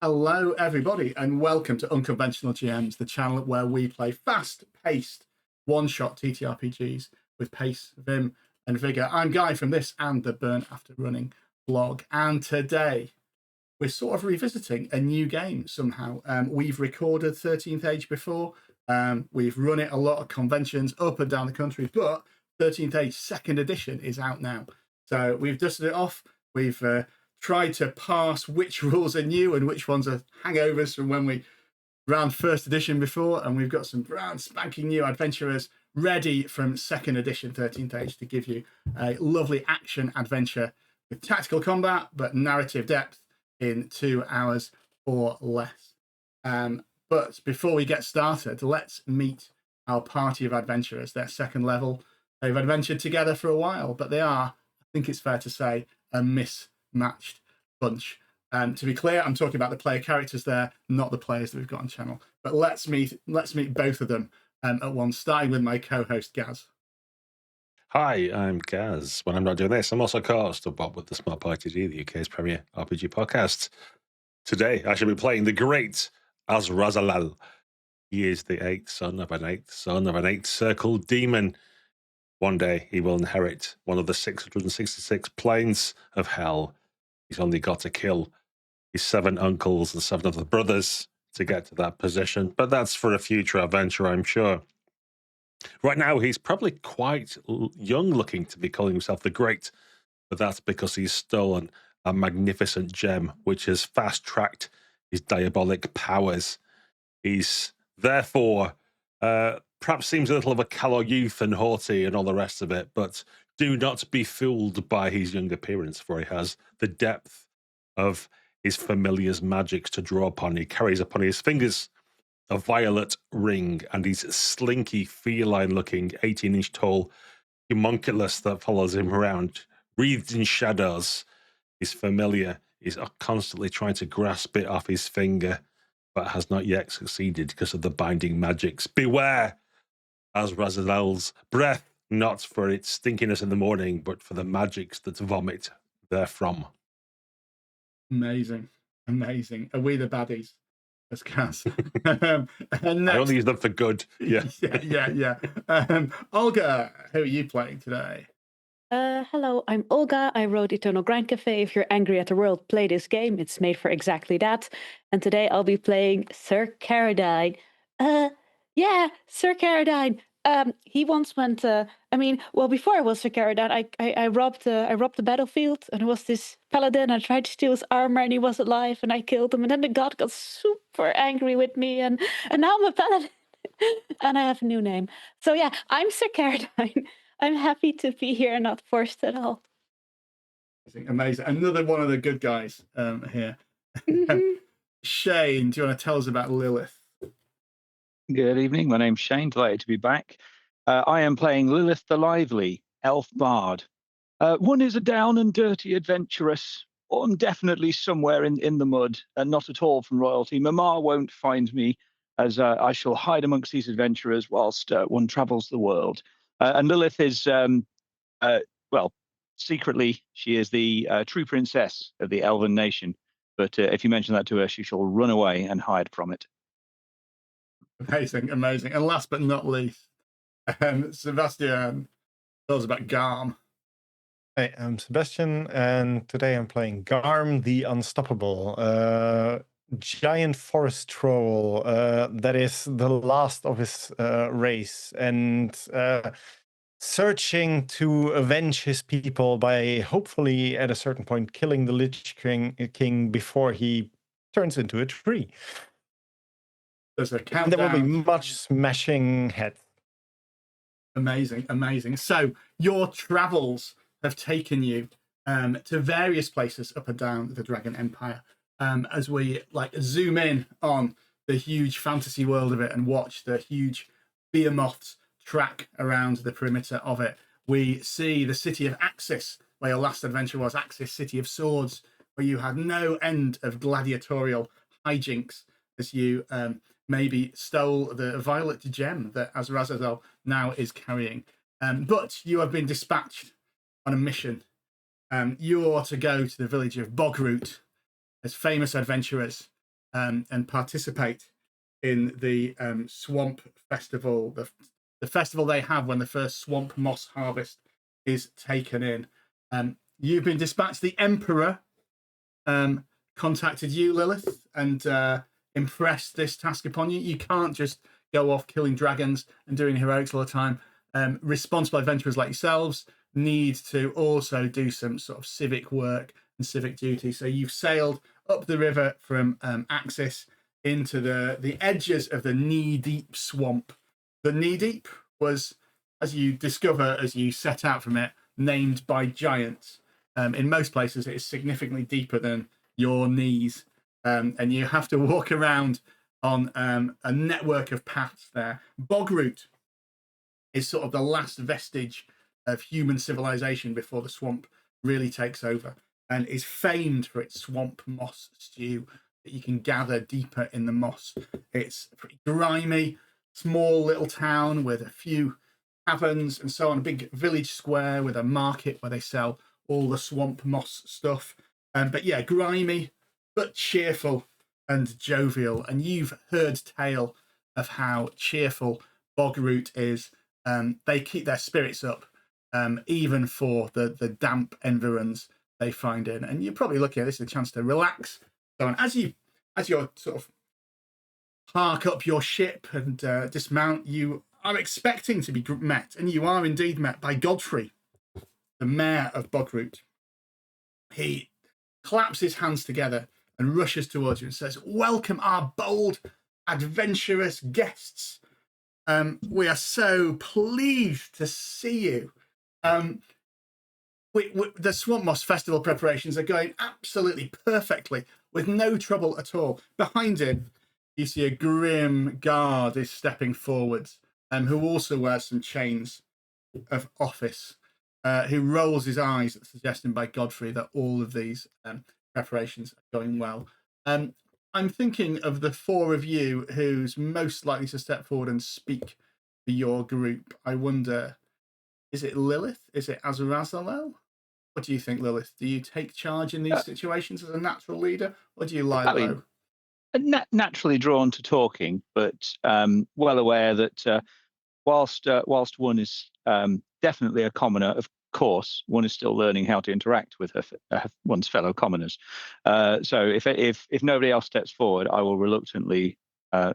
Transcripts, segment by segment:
Hello, everybody, and welcome to Unconventional GMs, the channel where we play fast-paced, one-shot TTRPGs with pace, vim, and vigor. I'm Guy from this and the Burn After Running blog, and today we're sort of revisiting a new game somehow. We've recorded 13th Age before. We've run it a lot of conventions up and down the country, but 13th Age 2nd edition is out now. So we've dusted it off. We've tried to parse which rules are new and which ones are hangovers from when we ran first edition before, and we've got some brand spanking new adventurers ready from 2nd edition 13th Age to give you a lovely action adventure with tactical combat but narrative depth in 2 hours or less. But before we get started, let's meet our party of adventurers. They're 2nd level. They've adventured together for a while, but they are, I think it's fair to say, a mismatched bunch. To be clear, I'm talking about the player characters there, not the players that we've got on channel. But let's meet both of them at once, starting with my co-host Gaz. Hi, I'm Gaz. When I'm not doing this, I'm also co-host of Bob with the Smart RPG, the UK's premier RPG podcast. Today, I shall be playing the great Azrazalal. He is the 8th son of an 8th son of an 8th circle demon. One day, he will inherit one of the 666 planes of hell. He's only got to kill his 7 uncles and 7 other brothers to get to that position. But that's for a future adventure, I'm sure. Right now, he's probably quite young looking to be calling himself the Great, but that's because he's stolen a magnificent gem which has fast-tracked his diabolic powers. He's therefore perhaps seems a little of a callow youth and haughty and all the rest of it, but do not be fooled by his young appearance, for he has the depth of his familiar's magics to draw upon. He carries upon his fingers a violet ring, and his slinky, feline-looking, 18-inch tall homunculus that follows him around, wreathed in shadows. His familiar is constantly trying to grasp it off his finger, but has not yet succeeded because of the binding magics. Beware, Azrazael's breath, not for its stinkiness in the morning, but for the magics that vomit therefrom. Amazing. Are we the baddies? As Gaz. I only use them for good. Yeah. yeah. Olga, who are you playing today? Hello, I'm Olga. I wrote Eternal Grind Cafe. If you're angry at the world, play this game. It's made for exactly that. And today I'll be playing Sir Caradine. Sir Caradine. He once went. Before I was Sir Caradine, I robbed the battlefield, and it was this paladin. I tried to steal his armor, and he was alive, and I killed him. And then the god got super angry with me, and now I'm a paladin, and I have a new name. So yeah, I'm Sir Caradine. I'm happy to be here, not forced at all. Amazing. Another one of the good guys here. Mm-hmm. Shane, do you want to tell us about Lilith? Good evening. My name's Shane. Delighted to be back. I am playing Lilith the Lively, Elf Bard. One is a down and dirty adventuress. I'm definitely somewhere in the mud, and not at all from royalty. Mama won't find me, as I shall hide amongst these adventurers whilst one travels the world. And Lilith is, secretly, she is the true princess of the Elven nation. But if you mention that to her, she shall run away and hide from it. Amazing. And last but not least, Sebastian, tell us about Garm. Hey, I'm Sebastian, and today I'm playing Garm the Unstoppable, giant forest troll that is the last of his race, and searching to avenge his people by hopefully at a certain point killing the Lich King before he turns into a tree. There's a countdown. There will be much smashing heads. Amazing. So your travels have taken you to various places up and down the Dragon Empire. As we zoom in on the huge fantasy world of it and watch the huge behemoths track around the perimeter of it, we see the city of Axis, where your last adventure was, Axis, City of Swords, where you had no end of gladiatorial hijinks as you maybe stole the violet gem that Azrazael now is carrying. But you have been dispatched on a mission. You are to go to the village of Bogroot as famous adventurers and participate in the swamp festival, the festival they have when the first swamp moss harvest is taken in. You've been dispatched. The Emperor contacted you, Lilith, and impressed this task upon you. You can't just go off killing dragons and doing heroics all the time. Responsible adventurers like yourselves need to also do some sort of civic work and civic duty. So you've sailed up the river from Axis into the edges of the Kneedeep Swamp. The Kneedeep was, as you discover as you set out from it, named by giants. In most places, it is significantly deeper than your knees, and you have to walk around on a network of paths there. Bogroot is sort of the last vestige of human civilization before the swamp really takes over, and is famed for its swamp moss stew that you can gather deeper in the moss. It's a pretty grimy, small little town with a few taverns and so on, a big village square with a market where they sell all the swamp moss stuff. But yeah, grimy, but cheerful and jovial. And you've heard tale of how cheerful Bogroot is. They keep their spirits up, even for the damp environs they find in. And you're probably looking at this as a chance to relax. So as you're sort of park up your ship and dismount, you are expecting to be met, and you are indeed met by Godfrey, the mayor of Bogroot. He claps his hands together and rushes towards you and says, "Welcome, our bold, adventurous guests. We are so pleased to see you. The Swamp Moss Festival preparations are going absolutely perfectly, with no trouble at all." Behind him, you see a grim guard is stepping forwards, who also wears some chains of office, who rolls his eyes at the suggestion by Godfrey that all of these preparations are going well. I'm thinking of the four of you who's most likely to step forward and speak for your group. I wonder, is it Lilith? Is it Azrazalel? What do you think, Lilith? Do you take charge in these situations as a natural leader, or do you lie low? Naturally drawn to talking, but well aware that whilst one is definitely a commoner, of course, one is still learning how to interact with one's fellow commoners. So if nobody else steps forward, I will reluctantly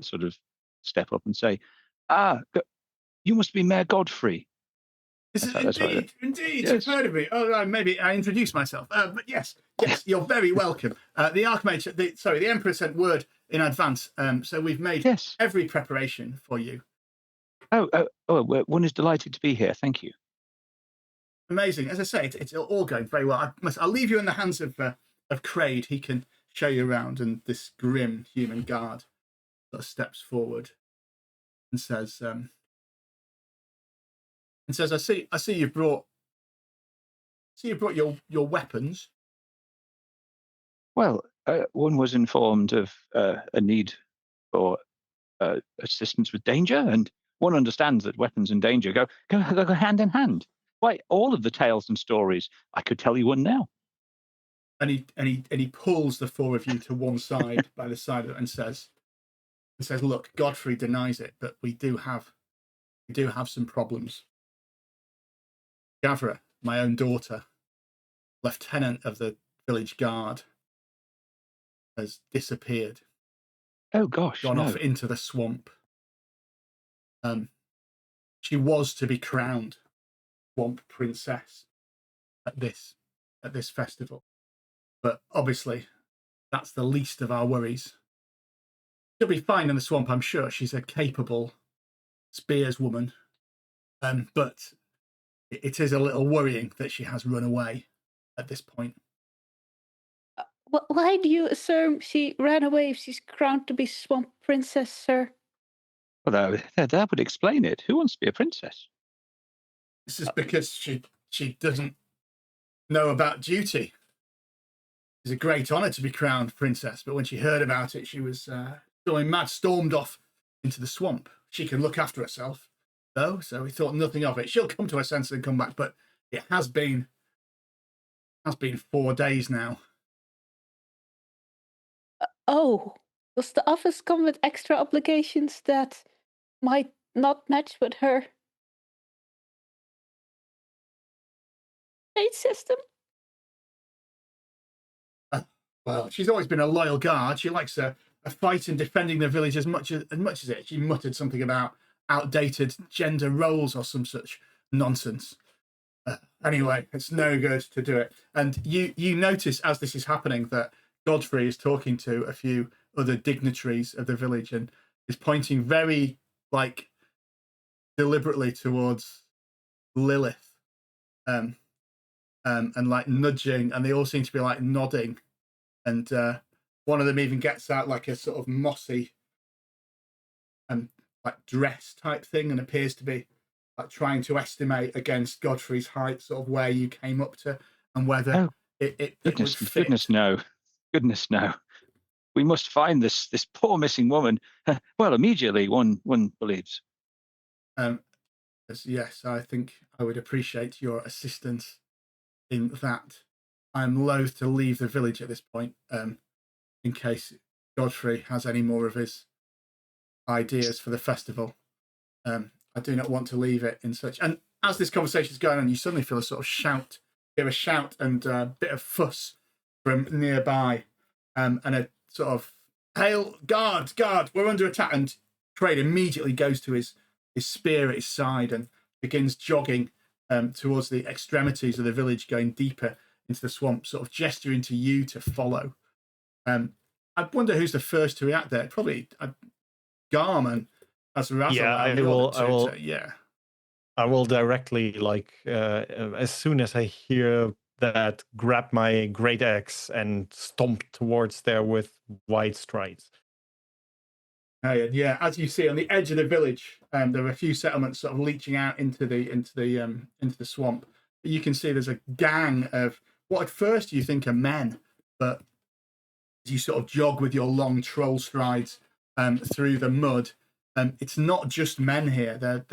sort of step up and say, you must be Mayor Godfrey. Indeed, yes. You've heard of me. Oh, maybe I introduced myself. But yes, you're very welcome. The Archmage, the Emperor sent word in advance, so we've made every preparation for you. One is delighted to be here. Thank you. Amazing. As I say, it's all going very well. I'll leave you in the hands of Craig. He can show you around, and this grim human guard sort of steps forward and says, "I see you've brought your weapons." Well, one was informed of a need for assistance with danger, and one understands that weapons and danger go hand in hand. Why, all of the tales and stories, I could tell you one now. And he pulls the four of you to one side by the side of it and says, "Look, Godfrey denies it, but we do have some problems. Gavra, my own daughter, lieutenant of the village guard, has disappeared. Oh gosh, gone off into the swamp. She was to be crowned Swamp Princess at this festival, but obviously that's the least of our worries. She'll be fine in the swamp, I'm sure. She's a capable spearswoman, but it is a little worrying that she has run away at this point. Why do you assume she ran away if she's crowned to be Swamp Princess, sir? Well, that would explain it. Who wants to be a princess? This is because she doesn't know about duty. It's a great honour to be crowned princess, but when she heard about it, she was going mad, stormed off into the swamp. She can look after herself, though, so we thought nothing of it. She'll come to her senses and come back, but it has been 4 days now. Oh, Does the office come with extra obligations that might not match with her pay system? Well, she's always been a loyal guard. She likes a fight and defending the village as much as it. She muttered something about outdated gender roles or some such nonsense. Anyway, it's no good to do it. And you notice as this is happening that Godfrey is talking to a few other dignitaries of the village and is pointing very deliberately towards Lilith, and nudging, and they all seem to be nodding. And one of them even gets out a sort of mossy dress type thing and appears to be trying to estimate against Godfrey's height sort of where you came up to and whether it would fit. Goodness no. We must find this poor missing woman. Well, immediately, one believes. Yes, I think I would appreciate your assistance in that. I'm loath to leave the village at this point, in case Godfrey has any more of his ideas for the festival. I do not want to leave it in such. And as this conversation is going on, you suddenly feel a sort of shout, hear a shout and a bit of fuss from nearby, and a sort of hail, guard, we're under attack. And Trade immediately goes to his spear at his side and begins jogging towards the extremities of the village, going deeper into the swamp, sort of gesturing to you to follow. I wonder who's the first to react there. Probably Garman as Razzle. Yeah, I will directly, as soon as I hear that, grab my great axe and stomp towards there with wide strides. Yeah, as you see on the edge of the village, there are a few settlements sort of leaching out into the swamp. You can see there's a gang of what at first you think are men, but as you sort of jog with your long troll strides through the mud, it's not just men here.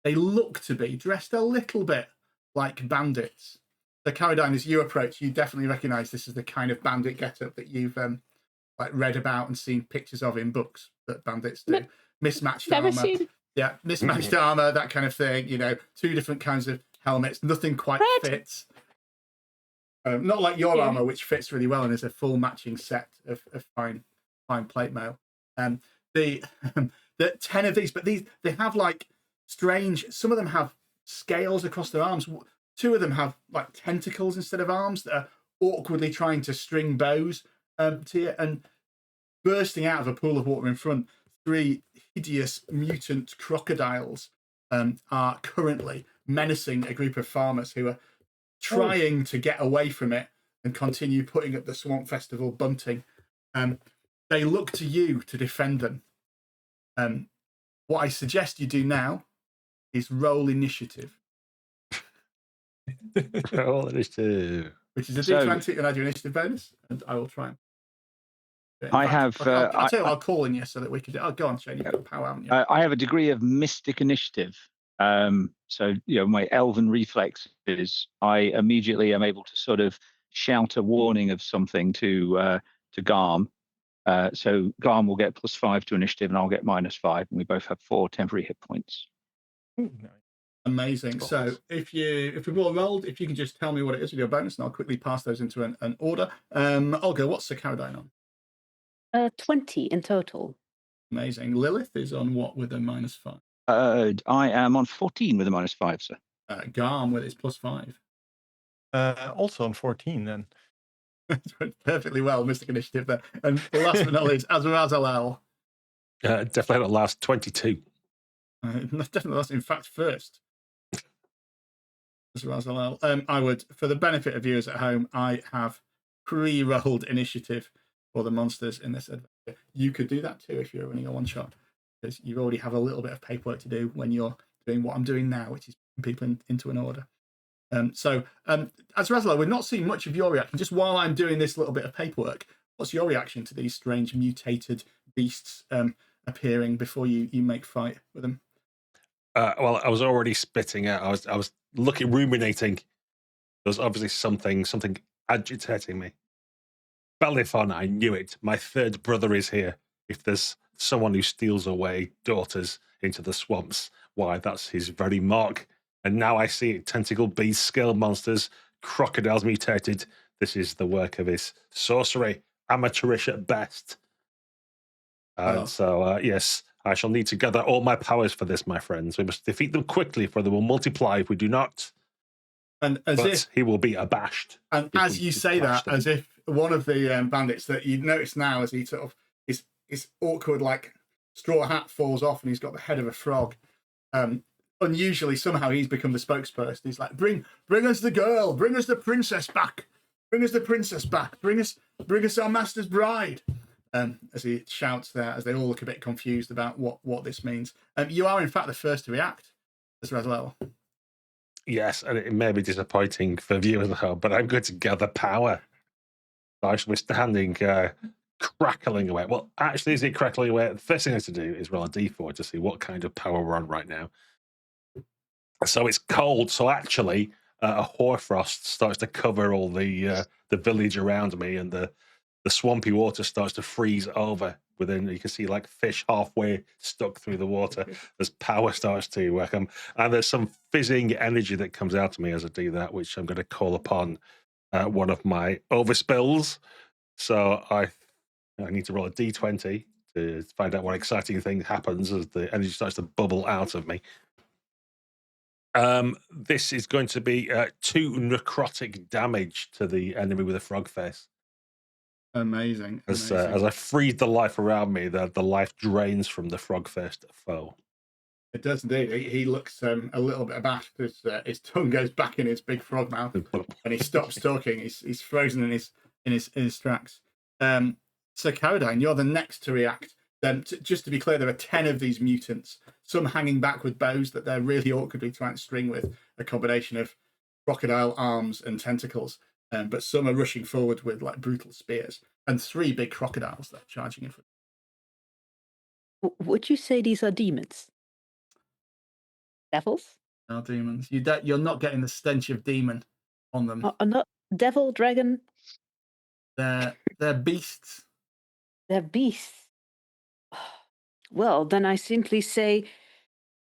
They look to be dressed a little bit like bandits. So Caradine, as you approach, you definitely recognise this is the kind of bandit getup that you've read about and seen pictures of in books that bandits do. Mismatched armor. Yeah, mismatched armor, that kind of thing. Two different kinds of helmets. Nothing quite fits. Not like your armor, which fits really well and is a full matching set of fine plate mail. The 10 of these, but they have strange. Some of them have scales across their arms. 2 of them have tentacles instead of arms that are awkwardly trying to string bows to you. And bursting out of a pool of water in front, 3 hideous mutant crocodiles are currently menacing a group of farmers who are trying to get away from it and continue putting up the Swamp Festival bunting. They look to you to defend them. What I suggest you do now is roll initiative. Roll initiative. Which is a D20 and add your initiative bonus, and I will try and... I'll tell you what, I'll call in you so that we can do... Oh, go on, Shane, you've got power, haven't you? I have a degree of mystic initiative. So, my elven reflexes, I immediately am able to sort of shout a warning of something to Garm. So Garm will get +5 to initiative and I'll get -5, and we both have 4 temporary hit points. Amazing. So if we've all rolled, if you can just tell me what it is with your bonus, and I'll quickly pass those into an order. Olga, what's the Caradine on? 20 in total. Amazing. Lilith is on what with a -5? I am on 14 with a -5, sir. Garm with its +5. Also on 14 then. Perfectly well, Mystic Initiative there. And last but not least, Azrael. Definitely not last, 22. Definitely last, in fact, first. Azrael. I would, for the benefit of viewers at home, I have pre-rolled initiative for the monsters in this adventure. You could do that too if you're running a one-shot, because you already have a little bit of paperwork to do when you're doing what I'm doing now, which is putting people into an order. As Razalo, we're not seeing much of your reaction. Just while I'm doing this little bit of paperwork, what's your reaction to these strange mutated beasts appearing before you make fight with them? Well, I was already spitting out. I was ruminating. There's obviously something agitating me. Belifon, I knew it. My third brother is here. If there's someone who steals away daughters into the swamps, why, that's his very mark. And now I see it. Tentacle beasts, scale monsters, crocodiles mutated. This is the work of his sorcery. Amateurish at best. And so, yes, I shall need to gather all my powers for this, my friends. We must defeat them quickly, for they will multiply if we do not. And He will be abashed. And as you say that, as if one of the bandits that you notice now, as he sort of his awkward like straw hat falls off, and he's got the head of a frog. Unusually, somehow he's become the spokesperson. He's like, bring us the girl, bring us the princess back, bring us the princess back, bring us our master's bride. As he shouts there, as they all look a bit confused about what this means. You are in fact the first to react, as well. Yes, and it may be disappointing for viewers at home, but I'm going to gather power. I shall be standing, crackling away. Well, actually, is it crackling away? The first thing I have to do is roll a d4 to see what kind of power we're on right now. So it's cold. So actually, a hoarfrost starts to cover all the village around me, and the swampy water starts to freeze over. Within, you can see like fish halfway stuck through the water as power starts to come. And there's some fizzing energy that comes out of me as I do that, which I'm going to call upon one of my overspills. So I need to roll a d20 to find out what exciting thing happens as the energy starts to bubble out of me. This is going to be 2 necrotic damage to the enemy with a frog face. Amazing. As I freeze the life around me, the life drains from the frog-faced foe. It does indeed. He looks a little bit abashed. His tongue goes back in his big frog mouth, and he stops talking. He's frozen in his tracks. So Caradine, you're the next to react. Just to be clear, there are 10 of these mutants, some hanging back with bows that they're really awkwardly trying to string with, a combination of crocodile arms and tentacles. But some are rushing forward with like brutal spears, and 3 big crocodiles that are charging in front. Would you say these are demons? Devils? No, demons. You're not getting the stench of demon on them. Not devil, dragon? They're beasts. They're beasts. Well, then I simply say,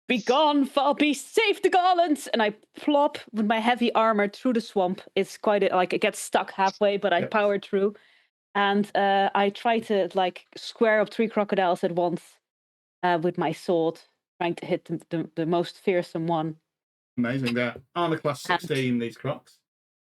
"Begone, foul beast, save the garlands!" And I plop with my heavy armor through the swamp. It's quite it gets stuck halfway, but I power through. And I try to square up 3 crocodiles at once with my sword, trying to hit the most fearsome one. Amazing. They're armor class 16, these crocs.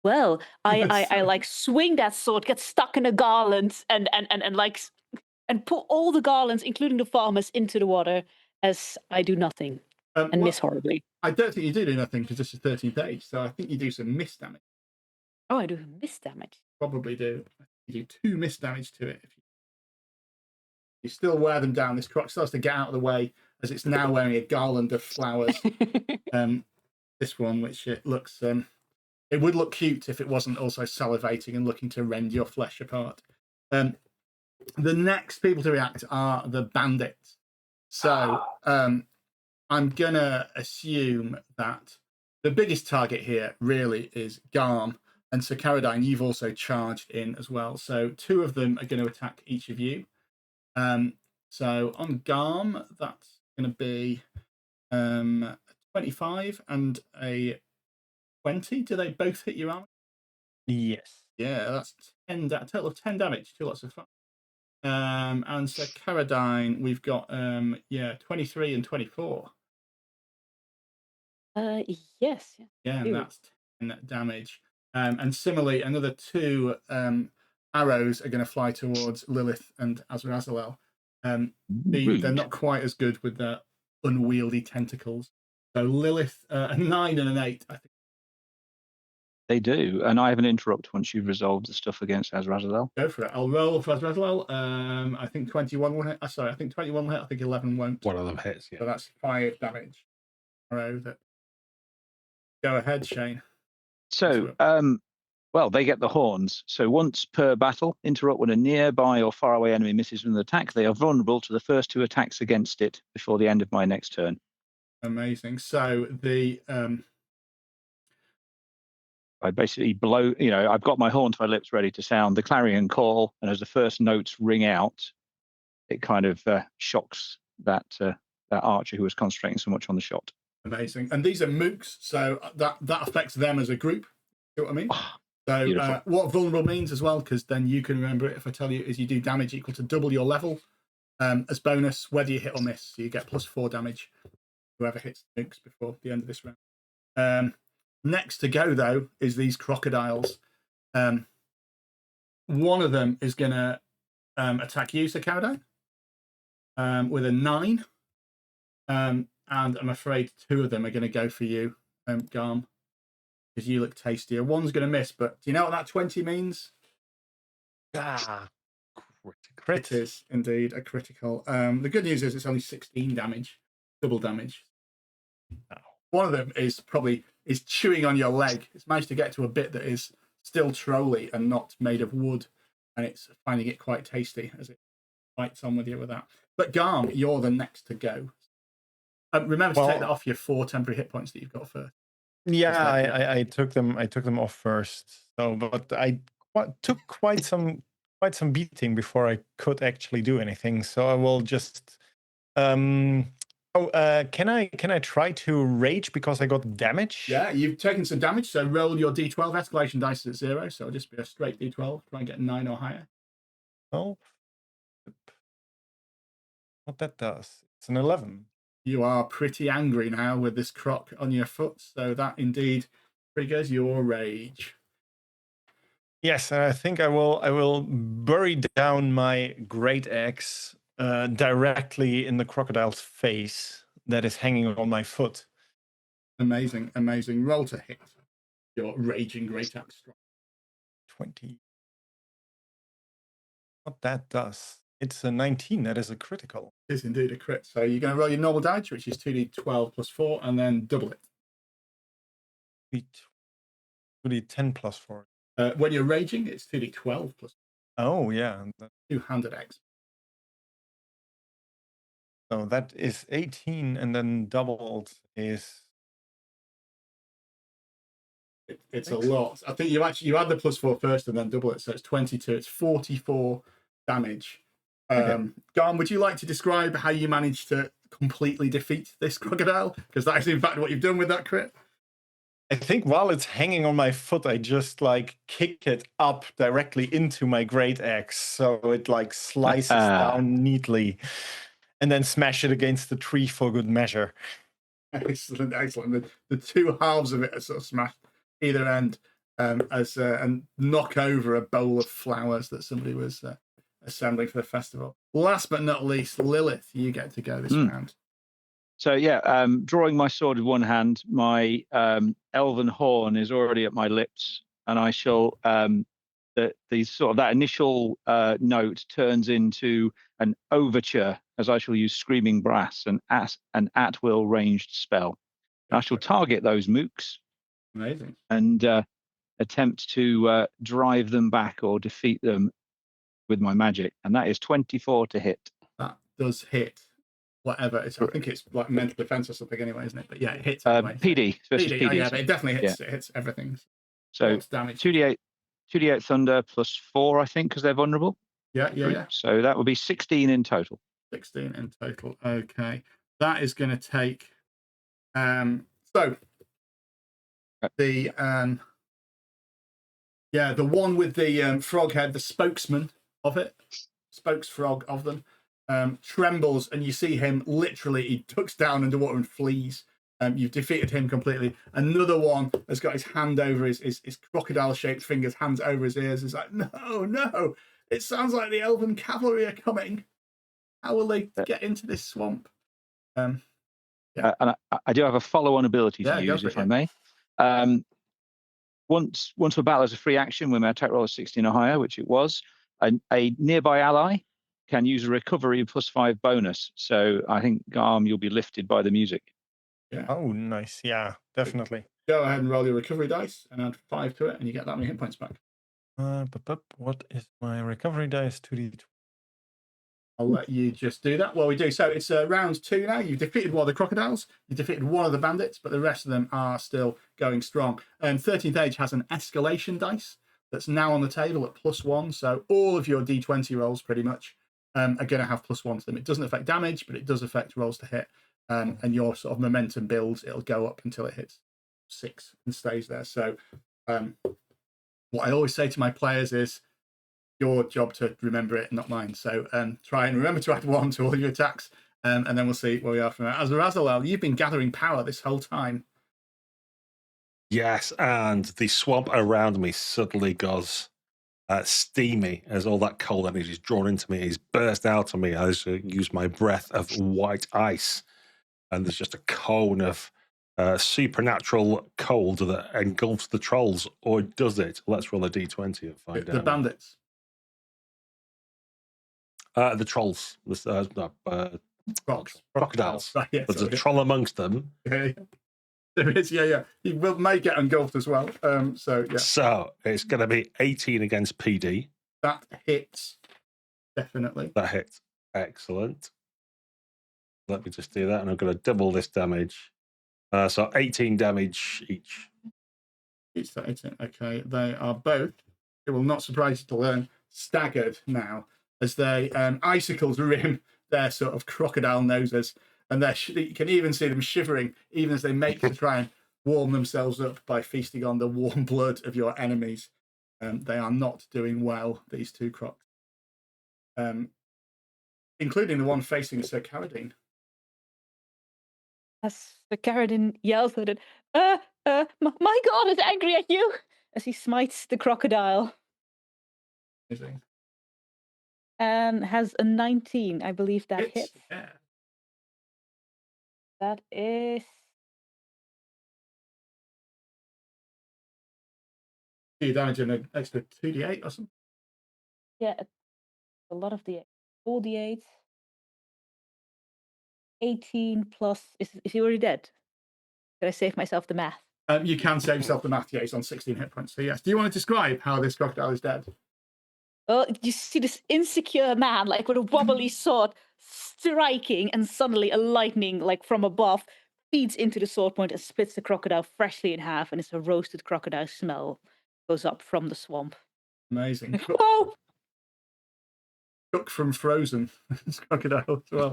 Well, I swing that sword, get stuck in a garland, and pull all the garlands, including the farmers, into the water as I do nothing and miss horribly. I don't think you do nothing because this is 13th age, so I think you do some miss damage. Oh, I do miss damage. Probably do. You do 2 miss damage to it. If you still wear them down, this croc starts to get out of the way as it's now wearing a garland of flowers. This one, which it looks, it would look cute if it wasn't also salivating and looking to rend your flesh apart. The next people to react are the bandits. So I'm going to assume that the biggest target here really is Garm. And so, Caradine, you've also charged in as well. So 2 of them are going to attack each of you. So on Garm, that's going to be a 25 and a 20. Do they both hit your armor? Yes. Yeah, that's 10 total of 10 damage. 2 lots of fun. And so Caradine, we've got 23 and 24. Yes. Yeah, and that's 10 damage. And similarly, another 2 arrows are going to fly towards Lilith and Azrael. They're not quite as good with their unwieldy tentacles. So Lilith, a 9 and an 8, I think. They do, and I have an interrupt once you've resolved the stuff against Azrael. Go for it. I'll roll for Azrael. I think 21 will hit. Sorry, I think 21 will hit. I think 11 won't. One of them hits, yeah. So that's 5 damage. Go ahead, Shane. So, well, they get the horns. So once per battle, interrupt when a nearby or faraway enemy misses with an attack. They are vulnerable to the first 2 attacks against it before the end of my next turn. Amazing. So the I basically blow, I've got my horn to my lips ready to sound the clarion call, and as the first notes ring out, it kind of shocks that archer who was concentrating so much on the shot. Amazing. And these are mooks, so that affects them as a group. You know what I mean? Oh, so what vulnerable means as well, because then you can remember it if I tell you, is you do damage equal to double your level as bonus, whether you hit or miss. So you get +4 damage, whoever hits the mooks before the end of this round. Next to go, though, is these crocodiles. One of them is going to attack you, Sir Cowdown, with a 9. And I'm afraid 2 of them are going to go for you, Garm, because you look tastier. One's going to miss, but do you know what that 20 means? Crit. It is indeed a critical. The good news is it's only 16 damage, double damage. Oh. One of them is chewing on your leg. It's managed to get to a bit that is still trolly and not made of wood, and it's finding it quite tasty as it fights on with you with that. But Garm, you're the next to go. Remember to take that off your 4 temporary hit points that you've got first. Yeah, I took them off first. So, but I took quite some beating before I could actually do anything. So I will just. Can I try to rage because I got damage? Yeah, you've taken some damage. So roll your D12. Escalation dice is at 0, so it'll just be a straight D12. Try and get 9 or higher. Oh. What that does? It's an 11. You are pretty angry now with this croc on your foot, so that indeed triggers your rage. Yes, and I think I will bury down my great axe directly in the crocodile's face that is hanging on my foot. Amazing. Roll to hit your raging great axe. 20. What that does? It's a 19. That is a critical. It is indeed a crit. So you're going to roll your normal damage, which is 2d12 plus 4, and then double it. 2d10 plus 4. When you're raging, it's 2d12 plus 4. Oh, yeah. 200 X. So that is 18, and then doubled is... It's a lot. I think you add the +4 first and then double it, so it's 22. It's 44 damage. Garm, would you like to describe how you managed to completely defeat this crocodile? Because that is in fact what you've done with that crit. I think while it's hanging on my foot, I just kick it up directly into my great axe, so it slices down neatly, and then smash it against the tree for good measure. Excellent. The 2 halves of it are sort of smashed either end, and knock over a bowl of flowers that somebody was assembling for the festival. Last but not least, Lilith, you get to go this round. So yeah, drawing my sword with one hand, my elven horn is already at my lips, and I shall that initial note turns into an overture, as I shall use screaming brass, an at will ranged spell. And I shall target those mooks. Amazing. And attempt to drive them back or defeat them with my magic, and that is 24 to hit. That does hit. Whatever. I think it's like mental defense or something anyway, isn't it? But yeah, it hits. Anyway. PD versus PD. Oh, yeah, but it definitely hits. Yeah. It hits everything. So damage. 2d8 thunder plus 4, I think, because they're vulnerable. Yeah. So that would be 16 in total. 16 in total. Okay, that is going to take. So the the one with the frog head, the spokesman of it, spokes frog of them. Trembles, and you see him literally, he ducks down underwater and flees. You've defeated him completely. Another one has got his hand over his crocodile-shaped fingers, hands over his ears. He's like, no, it sounds like the elven cavalry are coming. How will they get into this swamp? And I do have a follow-on ability to use, if I may. Once a battle is a free action, when my attack roll is 16 or higher, which it was, a nearby ally can use a recovery +5 bonus. So I think, Garm, you'll be lifted by the music. Yeah. Oh, nice. Yeah, definitely. Go ahead and roll your recovery dice and add 5 to it, and you get that many hit points back. What is my recovery dice? 2d12. I'll let you just do that while we do. So it's round 2 now. You've defeated one of the crocodiles. You've defeated one of the bandits, but the rest of them are still going strong. 13th Age has an escalation dice that's now on the table at +1. So all of your D20 rolls pretty much are going to have +1 to them. It doesn't affect damage, but it does affect rolls to hit. And your sort of momentum builds. It'll go up until it hits 6 and stays there. So what I always say to my players is, your job to remember it, not mine. So try and remember to add 1 to all your attacks, and then we'll see where we are from there. As Razalel, you've been gathering power this whole time. Yes, and the swamp around me suddenly goes steamy as all that cold energy is drawn into me. It's burst out of me as I use my breath of white ice, and there's just a cone of supernatural cold that engulfs the trolls, or does it? Let's roll a d20 and find out. The bandits. The trolls, crocodiles. Right, yeah, There's a troll amongst them. Yeah. There is, yeah. He may get engulfed as well. So yeah. So it's going to be 18 against PD. That hits, definitely. That hits. Excellent. Let me just do that, and I'm going to double this damage. So 18 damage each. Each that 18. Okay, they are both. It will not surprise you to learn staggered now, as they icicles rim their sort of crocodile noses, and you can even see them shivering, even as they make to try and warm themselves up by feasting on the warm blood of your enemies. They are not doing well, these 2 crocs, including the one facing Sir Carradine. As Sir Carradine yells at it, my god is angry at you, as he smites the crocodile. Amazing. Has a 19, I believe that hits. Yeah. That is... You damage an extra 2d8 or something? Yeah, a lot of the 4d8. 18 plus... Is he already dead? Did I save myself the math? You can save yourself the math. Yeah, he's on 16 hit points. So yes. Do you want to describe how this crocodile is dead? Well, you see this insecure man, like with a wobbly sword, striking, and suddenly a lightning, like from above, feeds into the sword point and splits the crocodile freshly in half, and it's a roasted crocodile smell goes up from the swamp. Amazing. Oh! Cook from Frozen. This crocodile as well.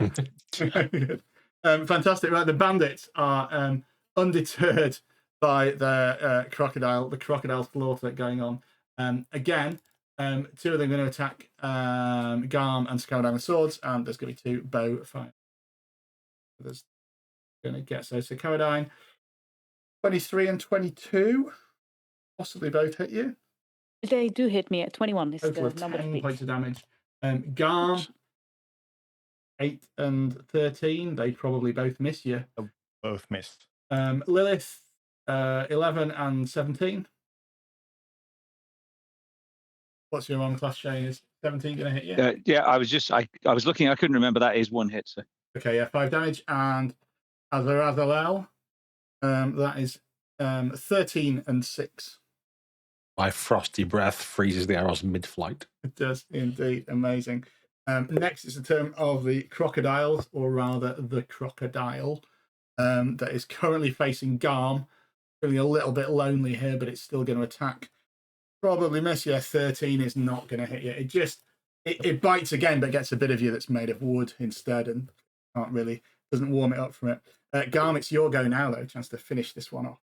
Fantastic. Right, the bandits are undeterred by the crocodile slaughter going on. Again, 2 of them are going to attack Garm and Scaradine with swords, and there's going to be 2 bow fire. There's going to get so Scaradine 23 and 22, possibly both hit you. They do hit me at 21. Is Total the of number 10 of points of damage. Garm 8 and 13. They probably both miss you. Both missed. Lilith 11 and 17. What's your on class, Shane? Is 17 going to hit you? Yeah, I was looking. I couldn't remember. That is 1 hit. So okay, yeah, 5 damage. And Azarazalel, that is 13 and 6. My frosty breath freezes the arrows mid-flight. It does indeed. Amazing. Next is the turn of the crocodiles, or rather the crocodile, that is currently facing Garm. Feeling a little bit lonely here, but it's still going to attack. Probably miss you. 13 is not going to hit you. It bites again, but gets a bit of you that's made of wood instead, and doesn't warm it up from it. Garm, it's your go now, though. Chance to finish this one off.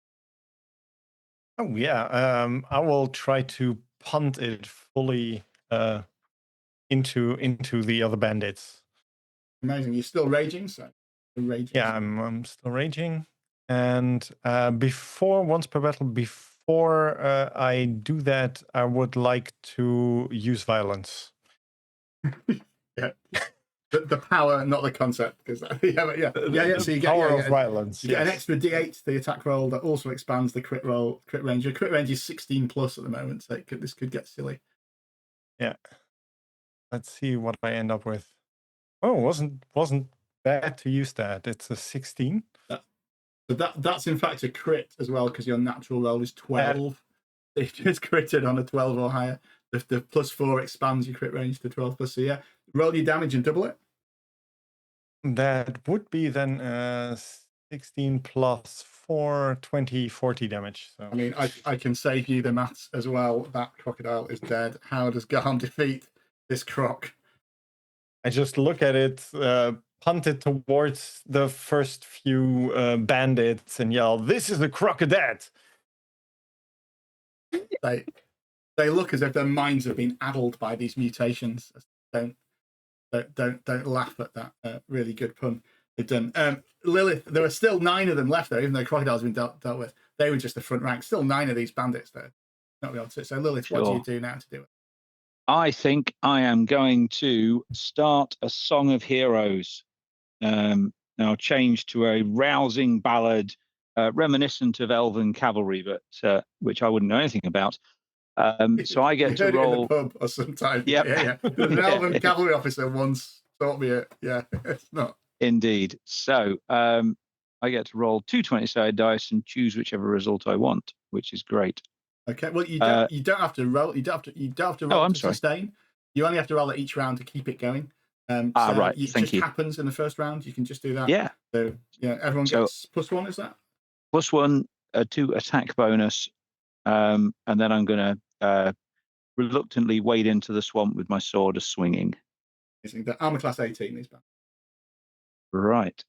Oh yeah, I will try to punt it fully into the other bandits. Amazing. You're still raging, so raging. Yeah, I'm still raging, and once per battle, before I do that, I would like to use violence. Yeah. The power, not the concept, because yeah. So you get power of violence. You get an extra D8 to the attack roll that also expands the crit range. Your crit range is 16 plus at the moment, so this could get silly. Yeah. Let's see what I end up with. Oh, wasn't bad to use that. It's a 16. That's in fact a crit as well, because your natural roll is 12. If it's critted on a 12 or higher, the +4 expands your crit range to 12 plus. So yeah, roll your damage and double it. That would be then 16 plus 4, 20, 40 damage. So I mean, I can save you the maths as well. That crocodile is dead. How does Garm defeat this croc? I just look at it, punt it towards the first few bandits and yell, "This is a crocodile!" They look as if their minds have been addled by these mutations. Don't laugh at that really good pun they've done. Lilith, there are still 9 of them left there, even though crocodiles have been dealt with. They were just the front rank. Still 9 of these bandits there. Not be able to. So Lilith, Sure. what do you do now to do it? I think I am going to start a song of heroes. Now change to a rousing ballad, reminiscent of elven cavalry, but which I wouldn't know anything about. So I get to roll. It in the pub or sometimes. Yep. Yeah. There's an elven cavalry officer once taught me it. Yeah, it's not. Indeed. So I get to roll 2 20-sided dice and choose whichever result I want, which is great. Okay. Well, you don't have to roll. You don't have to roll to sustain. You only have to roll it each round to keep it going. Right. It Thank just you. Happens in the first round. You can just do that. Yeah. So yeah, everyone gets +1. Is that? +1, 2 attack bonus, and then I'm going to reluctantly wade into the swamp with my sword swinging. The armor class 18 is bad. Right.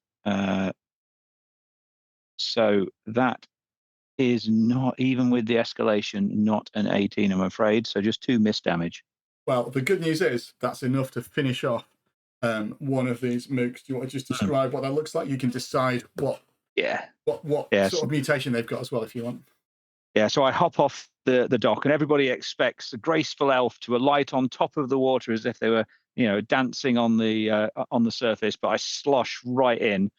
So that is not, even with the escalation, not an 18, I'm afraid. So just 2 miss damage. Well, the good news is that's enough to finish off one of these mooks. Do you want to just describe what that looks like? You can decide what sort of mutation they've got as well, if you want. Yeah, so I hop off the dock, and everybody expects a graceful elf to alight on top of the water as if they were, dancing on the surface. But I slosh right in,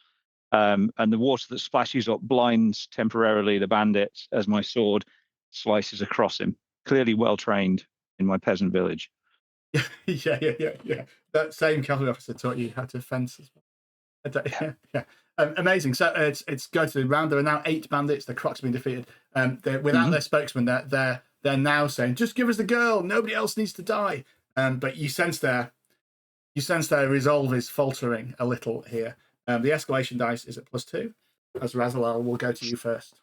and the water that splashes up blinds temporarily the bandit as my sword slices across him. Clearly well trained in my peasant village. Yeah. That same cavalry officer taught you how to fence as well. Yeah. Amazing. So it's go to the round. There are now 8 bandits. The crocs have been defeated. Without their spokesman, they're now saying, "Just give us the girl. Nobody else needs to die." But you sense their resolve is faltering a little here. The escalation dice is at +2. As Razalal will go to you first.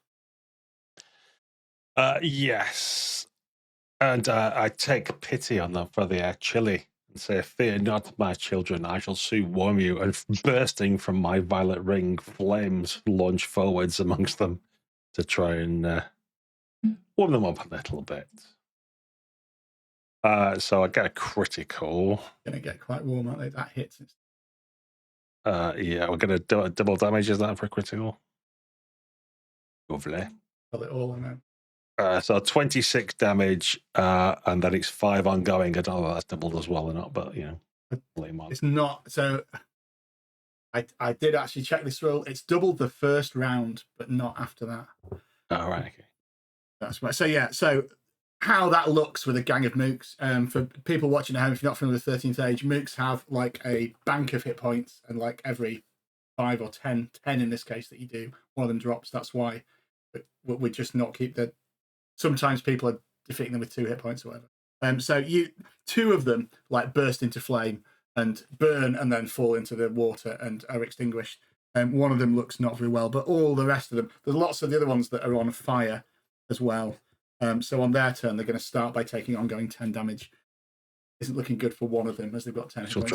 Yes. And I take pity on them for their chili and say, "Fear not, my children, I shall soon warm you." And bursting from my violet ring, flames launch forwards amongst them to try and warm them up a little bit. So I get a critical. Going to get quite warm, aren't they? That hits. Yeah, we're going to double damage. Is that for a critical? Lovely. Got it all in there. So 26 damage, and then it's 5 ongoing. I don't know if that's doubled as well or not, but it's not. So I did actually check this roll. It's doubled the first round, but not after that. Oh, right. Okay. That's right. So yeah. So how that looks with a gang of mooks. For people watching at home, if you're not familiar with 13th Age, mooks have like a bank of hit points, and like every 5 or 10 in this case that you do, one of them drops. That's why we just not keep the. Sometimes people are defeating them with 2 hit points or whatever. So 2 of them like burst into flame and burn and then fall into the water and are extinguished. One of them looks not very well, but all the rest of them, there's lots of the other ones that are on fire as well. So on their turn, they're going to start by taking ongoing 10 damage. Isn't looking good for one of them as they've got 10 hit points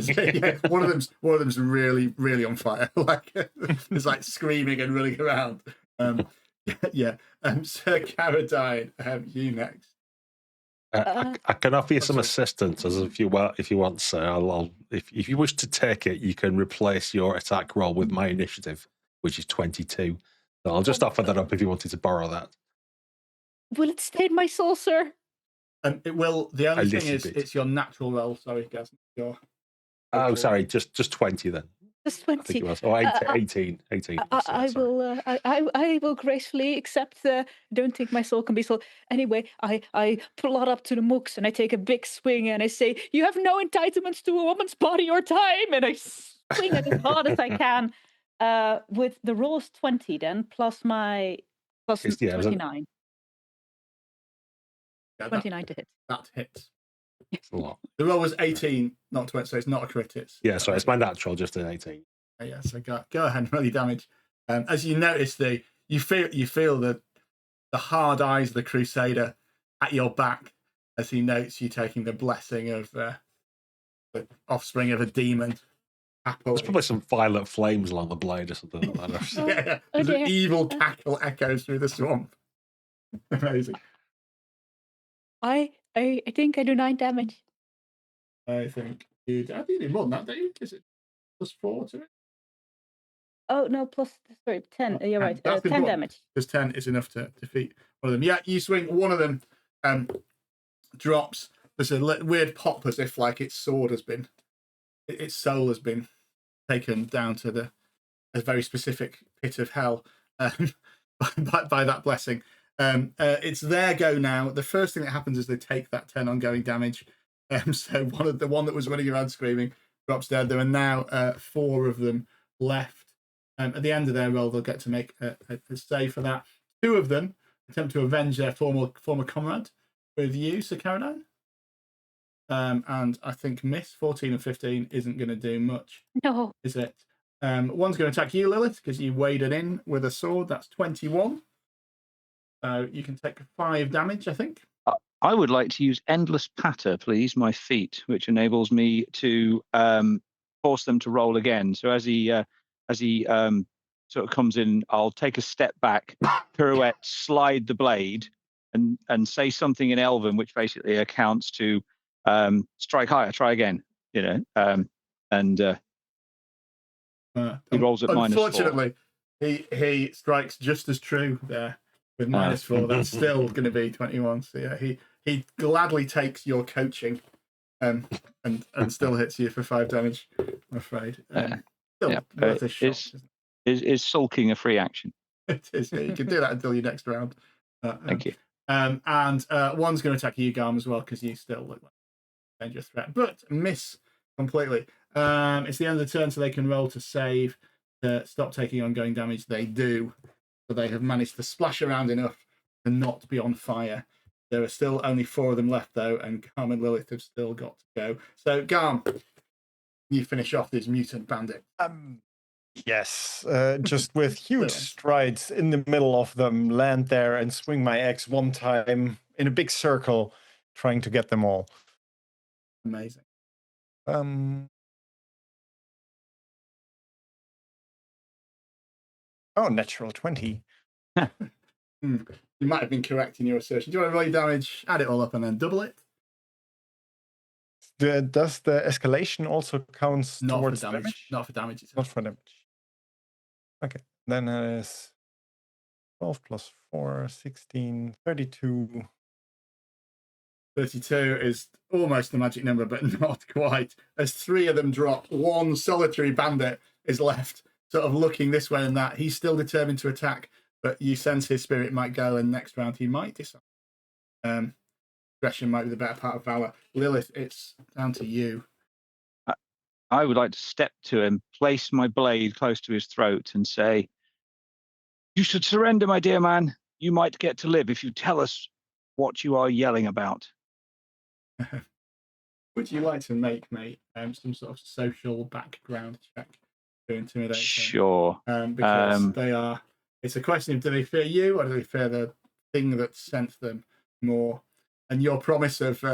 each. Yeah, one of them's really, really on fire. Like it's like screaming and running around. Yeah. Sir Caradine, you next. I can offer you some assistance, as if you want, sir. If you wish to take it, you can replace your attack roll with my initiative, which is 22. So I'll just offer that up if you wanted to borrow that. Will it stain my soul, sir? It will. The only thing is, it's your natural roll. Sorry, Gaz. Sorry, just 20 then. Just 20. I think it was. Oh, 18. I will gracefully accept don't think my soul can be sold. Anyway, I plod up to the mooks and I take a big swing and I say, "You have no entitlements to a woman's body or time," and I swing it as hard as I can. With the rolls 20 then, plus 29. 29 to hit. That hits. That's a lot. The roll was 18 not 20, so it's not a crit. It's Yeah, sorry, it's my natural, just an 18. yeah. So go ahead and roll your damage. As you notice, you feel the hard eyes of the Crusader at your back as he notes you taking the blessing of the offspring of a demon. There's probably some violet flames along the blade or something like that. Yeah, there's an evil cackle echoes through the swamp. Amazing. I think I do 9 damage. I think you do more than that, don't you? Is it +4 to it? Oh no, sorry, 10. You're right. 10 damage. Because 10 is enough to defeat one of them. Yeah, you swing. One of them drops. There's a weird pop as if like its sword has been, its soul has been taken down to a very specific pit of hell by that blessing. It's their go now. The first thing that happens is they take that 10 ongoing damage. So the one that was running around screaming drops dead. There are now 4 of them left. At the end of their roll, they'll get to make a save for that. 2 of them attempt to avenge their former comrade with you, Sir Caroline. And I think miss 14 and 15 isn't going to do much. No. Is it? One's going to attack you, Lilith, because you waded in with a sword. That's 21. So you can take 5 damage, I think. I would like to use Endless Patter, please, my feat, which enables me to force them to roll again. So as he sort of comes in, I'll take a step back, pirouette, slide the blade, and say something in Elven, which basically accounts to strike higher, try again. You know, he rolls at -4. Unfortunately, he strikes just as true there with -4. That's still going to be 21. So yeah, he gladly takes your coaching, and still hits you for 5 damage. I'm afraid. Still worth a shot. Is sulking a free action? It is. Yeah, you can do that until your next round. Thank you. And one's going to attack you, Garm, as well, because you still look like a dangerous threat, but miss completely. It's the end of the turn, so they can roll to save to stop taking ongoing damage. They do. So they have managed to splash around enough to not be on fire. There are still only 4 of them left, though, and Garm and Lilith have still got to go. So, Garm, you finish off this mutant bandit. Yes, just with huge strides in the middle of them, land there and swing my axe one time in a big circle, trying to get them all. Amazing. Oh, natural 20. You might have been correct in your assertion. Do you want to roll your damage, add it all up, and then double it? Does the escalation also count towards damage? Not for damage. Not for damage. Okay, then it is 12 plus 4, 16, 32. 32 is almost the magic number, but not quite. As 3 of them drop, one solitary bandit is left, sort of looking this way and that. He's still determined to attack, but you sense his spirit might go, and next round he might decide. Aggression might be the better part of valor. Lilith, it's down to you. I would like to step to him, place my blade close to his throat, and say, "You should surrender, my dear man. You might get to live if you tell us what you are yelling about." Would you like to make, mate, some sort of social background check to intimidate them? Sure. Because they are. It's a question of, do they fear you or do they fear the thing that sent them more? And your promise of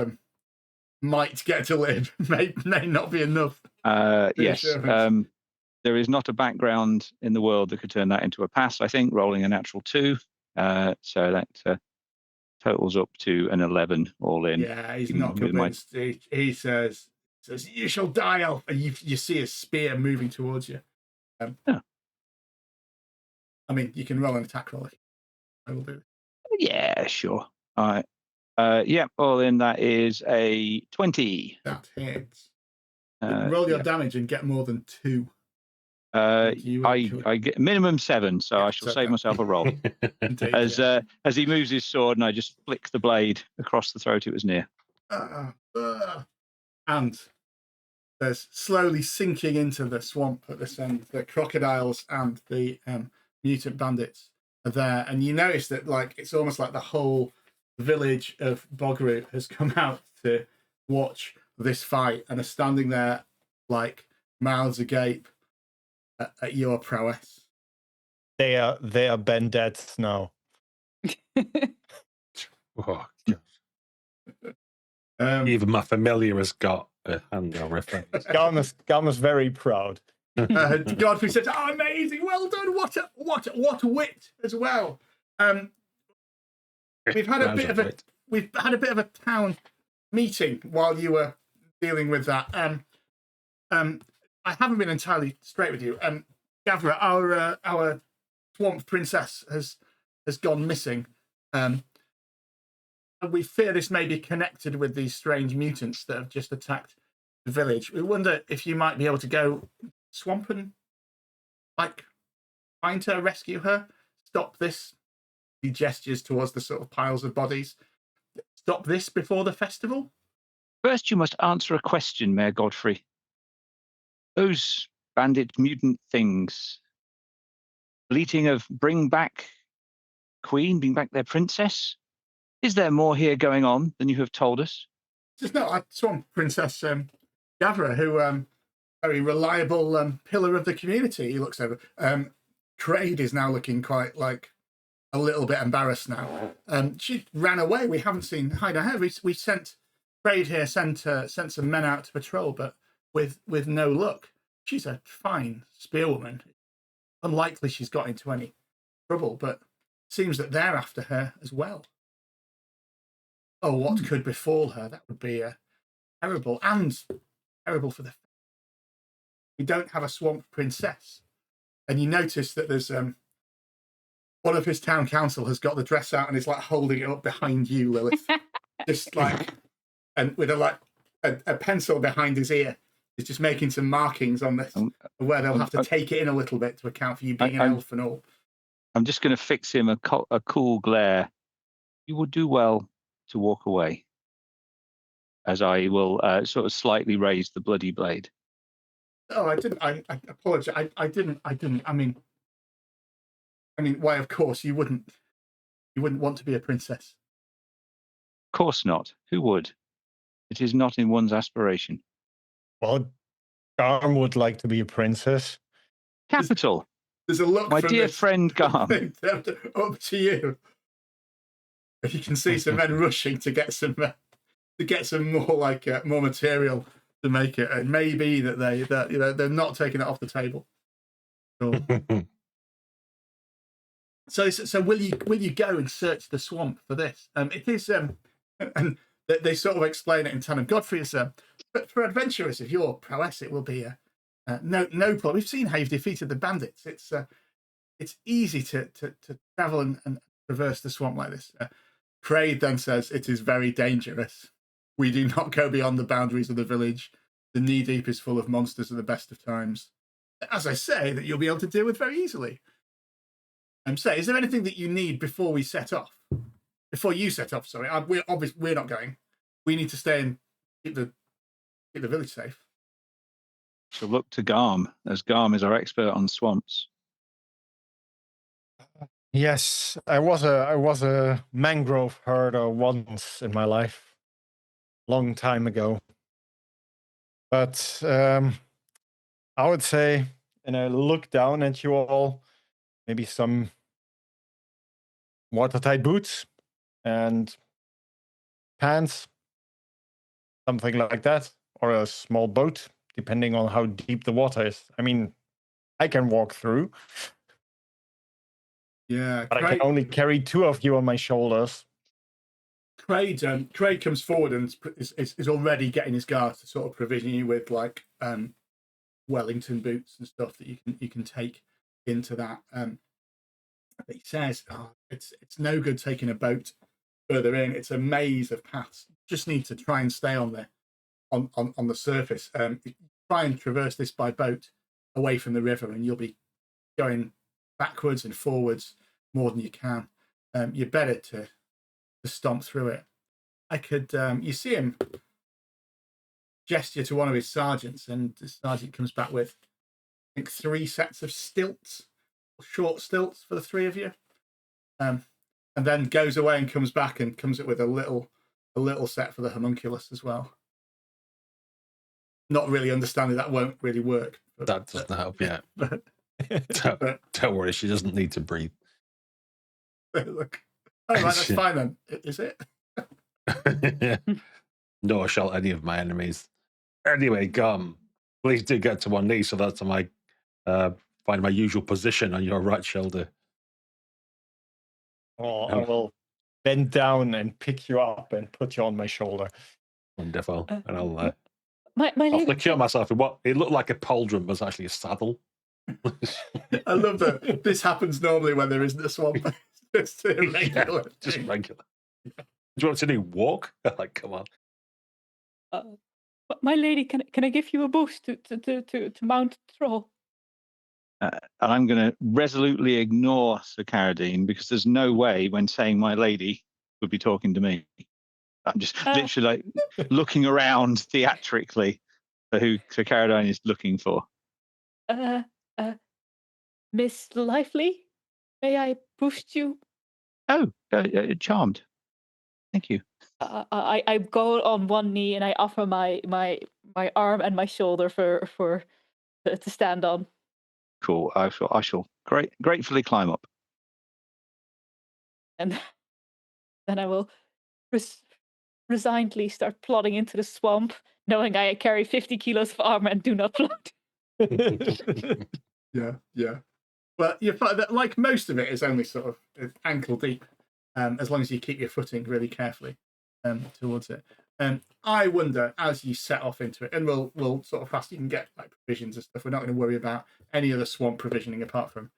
might get to live may not be enough. Yes. There is not a background in the world that could turn that into a pass, I think, rolling a natural 2. So that totals up to an 11 all in. Yeah, he's not convinced. He says, "You shall die, elf." And you see a spear moving towards you. Yeah. I mean, you can roll an attack roll. I will do it. Yeah, sure. All right. Yeah, all in, that is a 20. That hits. Roll your damage and get more than 2. I get minimum 7, so I shall save myself a roll. Indeed, as he moves his sword, and I just flick the blade across the throat it was near. And there's slowly sinking into the swamp at this end. The crocodiles and the mutant bandits are there, and you notice that it's almost like the whole village of Bogroot has come out to watch this fight and are standing there like mouths agape at your prowess. They are bandettes now. Oh, God. Even my familiar has got a hand on reference. Garm is very proud. Godfrey says, "Oh, amazing! Well done! What a wit as well." We've had a bit of a town meeting while you were dealing with that. I haven't been entirely straight with you. Gavra, our swamp princess has gone missing. And we fear this may be connected with these strange mutants that have just attacked the village. We wonder if you might be able to go swamp and find her, rescue her, stop this. He gestures towards the sort of piles of bodies. Stop this before the festival? First, you must answer a question, Mayor Godfrey. Those bandit mutant things, bleating of bring back Queen, bring back their princess. Is there more here going on than you have told us? Just no, I swamp princess Gavra, who very reliable pillar of the community. He looks over. Craig is now looking quite like a little bit embarrassed now. She ran away. We haven't seen hide or hair. We sent Craig here, sent some men out to patrol, but with no luck. She's a fine spearwoman. Unlikely she's got into any trouble, but it seems that they're after her as well. Oh, what could befall her? That would be terrible, and terrible for the. We don't have a swamp princess, and you notice that there's one of his town council has got the dress out and is like holding it up behind you, Lilith, just like, and with a pencil behind his ear. He's just making some markings on this, where they'll have to take it in a little bit to account for you being an elf and all. I'm just going to fix him a cool glare. You would do well to walk away, as I will sort of slightly raise the bloody blade. Oh, I didn't. I apologize. I didn't. I mean, why? Of course, you wouldn't want to be a princess. Of course not. Who would? It is not in one's aspiration. Well, Garm would like to be a princess. Capital. There's a look, my from dear this friend Garm. Up to you. You can see some men rushing to get some more more material to make it. It may be that they're not taking it off the table. So will you go and search the swamp for this? It is and they sort of explain it in tandem. Godfrey is but for adventurers of your prowess, it will be no problem. We've seen how you've defeated the bandits. It's easy to travel and traverse the swamp like this. Craig then says it is very dangerous. We do not go beyond the boundaries of the village. The Kneedeep is full of monsters at the best of times. As I say, that you'll be able to deal with very easily. Say, is there anything that you need before we set off? Before you set off, sorry. We're not going. We need to stay and keep the village safe. So look to Garm, as Garm is our expert on swamps. Yes, I was a mangrove herder once in my life, long time ago. But I would say, and I look down at you all, maybe some watertight boots and pants, something like that, or a small boat, depending on how deep the water is. I mean, I can walk through. Yeah, but I can only carry two of you on my shoulders. Craig comes forward and is already getting his guards to sort of provision you with like Wellington boots and stuff that you can take into that. But he says, it's no good taking a boat further in. It's a maze of paths. Just need to try and stay on the surface. Try and traverse this by boat away from the river, and you'll be going backwards and forwards more than you can. You're better to stomp through it. I could you see him gesture to one of his sergeants, and the sergeant comes back with, I think, 3 sets of stilts, short stilts for the 3 of you, and then goes away and comes back and comes up with a little set for the homunculus as well. not really understanding that won't really work. That doesn't help, yeah. But, Don't worry, she doesn't need to breathe. look, all right, that's fine then. Is it? Nor shall any of my enemies. Anyway, please do get to one knee so that I find my usual position on your right shoulder. Oh, I will bend down and pick you up and put you on my shoulder. Wonderful. And my I'll lady, secure myself in what it looked like a pauldron, but was actually a saddle. I love that this happens normally when there isn't a swamp. It's irregular. Yeah, just regular. Do you want to do walk? Like, come on. my lady, can I give you a boost to mount the troll? And I'm going to resolutely ignore Sir Carradine because there's no way when saying my lady would be talking to me. I'm just literally like looking around theatrically for who Sir Carradine is looking for. Miss Lively, may I boost you? Oh, charmed. Thank you. I go on one knee and I offer my arm and my shoulder to stand on. Cool. I shall gratefully climb up. And then I will resignedly start plodding into the swamp, knowing I carry 50 kilos of armor and do not float. Yeah. Well, you find that like most of it is only sort of ankle deep, as long as you keep your footing really carefully towards it. I wonder as you set off into it, and we'll sort of fast. You can get like provisions and stuff. We're not going to worry about any other swamp provisioning apart from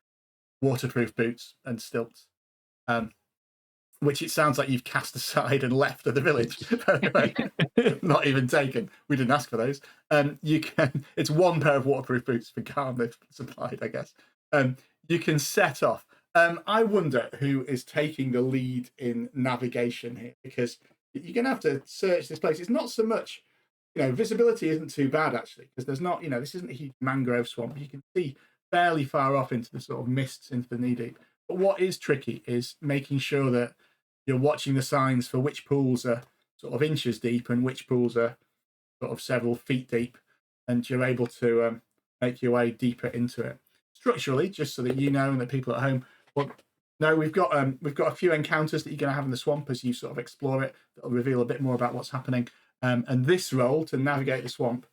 waterproof boots and stilts, which it sounds like you've cast aside and left at the village. Not even taken. We didn't ask for those. You can. It's one pair of waterproof boots for Garm they've supplied, I guess. You can set off. I wonder who is taking the lead in navigation here, because you're going to have to search this place. It's not so much, visibility isn't too bad actually, because there's not, this isn't a huge mangrove swamp. You can see fairly far off into the sort of mists into the Kneedeep. But what is tricky is making sure that you're watching the signs for which pools are sort of inches deep and which pools are sort of several feet deep, and you're able to make your way deeper into it. Structurally, just so that you know and that people at home, we've got a few encounters that you're going to have in the swamp as you sort of explore it that'll reveal a bit more about what's happening. And this role to navigate the swamp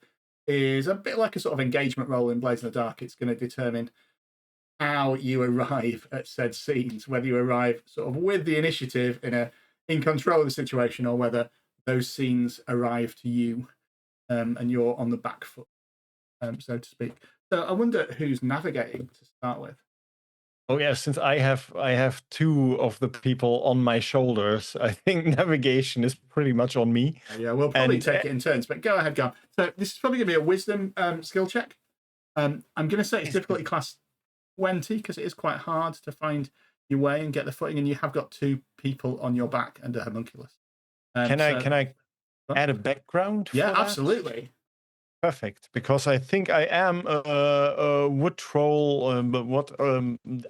is a bit like a sort of engagement role in Blades in the Dark. It's going to determine how you arrive at said scenes, whether you arrive sort of with the initiative in control of the situation, or whether those scenes arrive to you and you're on the back foot, so to speak. So I wonder who's navigating to start with. Oh yeah, since I have two of the people on my shoulders, I think navigation is pretty much on me. Yeah, we'll probably take it in turns, but go ahead, Garm. So this is probably going to be a wisdom skill check. I'm going to say it's difficulty class 20 because it is quite hard to find your way and get the footing, and you have got two people on your back and a homunculus. Can I add a background? Yeah, for that? absolutely. Perfect, because I think I am a wood troll, but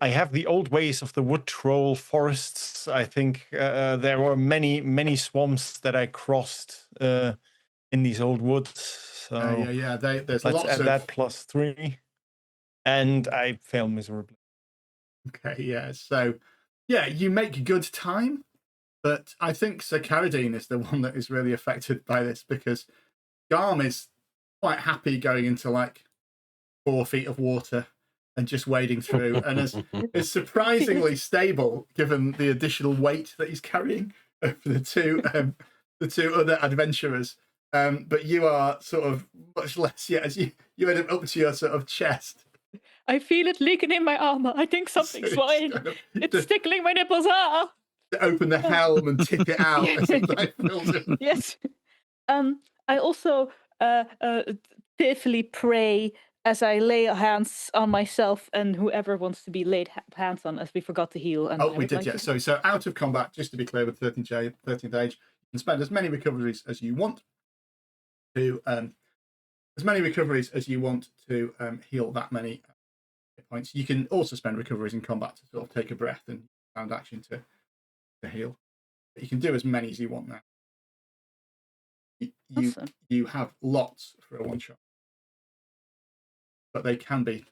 I have the old ways of the wood troll forests. I think there were many swamps that I crossed in these old woods. So yeah. There's let's lots add of that +3, and I fail miserably. Okay, yeah. So yeah, you make good time, but I think Sir Carradine is the one that is really affected by this, because Garm is quite happy going into like 4 feet of water and just wading through, and is surprisingly stable given the additional weight that he's carrying over the two other adventurers. But you are sort of much less yet, as you end up to your sort of chest. I feel it leaking in my armor. I think something's fine. It's tickling my nipples. Ah! Open the helm and tip it out. As it like fills in. Yes. I also tearfully pray as I lay hands on myself and whoever wants to be laid hands on, as we forgot to heal. And we did, yeah. So out of combat, just to be clear, with 13th age, you can spend as many recoveries as you want to heal that many hit points. You can also spend recoveries in combat to sort of take a breath and round action to heal. But you can do as many as you want now. Awesome. You have lots for a one shot, but they can be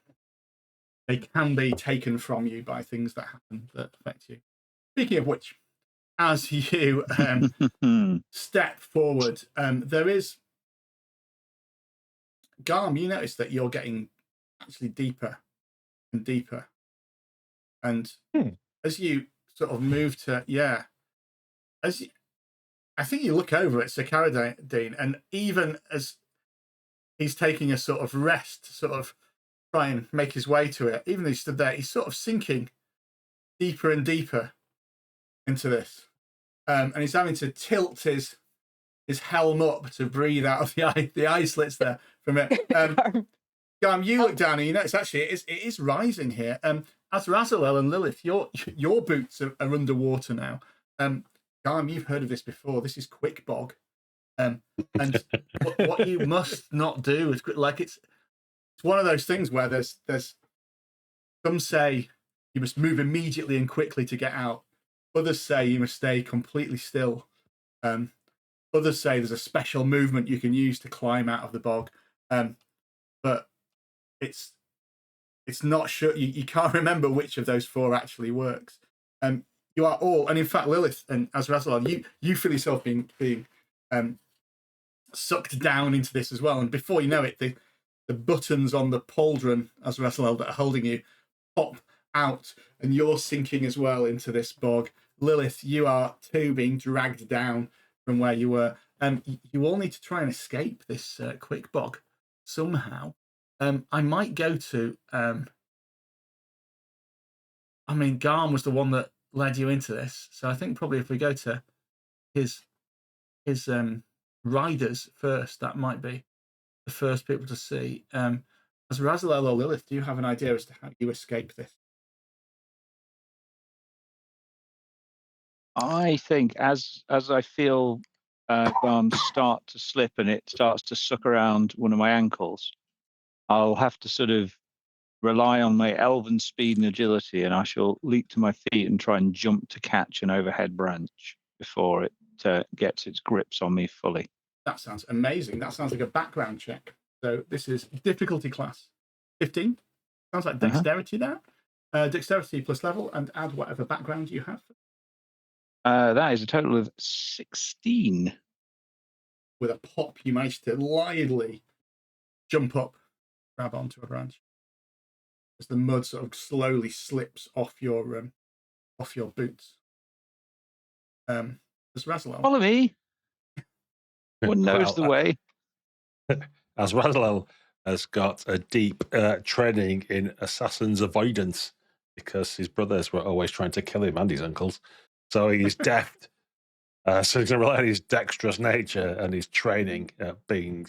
taken from you by things that happen that affect you. Speaking of which, as you step forward, there is Garm. You notice that you're getting actually deeper and deeper, and as you sort of move to I think you look over at Sir Caradine, and even as he's taking a sort of rest, sort of try and make his way to it, even though he stood there, he's sort of sinking deeper and deeper into this. And he's having to tilt his helm up to breathe out of the eye slits there from it. Garm, you look down and you notice actually it is rising here. As Razalel and Lilith, your boots are underwater now. Garm, you've heard of this before. This is quick bog. And what you must not do is like it's one of those things where there's some say you must move immediately and quickly to get out. Others say you must stay completely still. Others say there's a special movement you can use to climb out of the bog. But it's not sure. You can't remember which of those four actually works. You are all, and in fact, Lilith and Azrael, you feel yourself being sucked down into this as well. And before you know it, the buttons on the pauldron, Azrael, that are holding you pop out, and you're sinking as well into this bog. Lilith, you are too being dragged down from where you were. You all need to try and escape this quick bog somehow. I might go to. Garm was the one that led you into this, so I think probably if we go to his riders first, that might be the first people to see. As Razalel or Lilith, do you have an idea as to how you escape this? I think as I feel Garm start to slip and it starts to suck around one of my ankles, I'll have to sort of rely on my elven speed and agility, and I shall leap to my feet and try and jump to catch an overhead branch before it gets its grips on me fully. That sounds amazing. That sounds like a background check. So this is difficulty class 15. Sounds like dexterity there. Dexterity plus level, and add whatever background you have. That is a total of 16. With a pop, you manage to lithely jump up, grab onto a branch. As the mud sort of slowly slips off your boots. As Razalel. Follow me. One knows the way. As Razalel has got a deep training in assassin's avoidance because his brothers were always trying to kill him and his uncles. So he's deft. So he's rely on his dexterous nature and his training being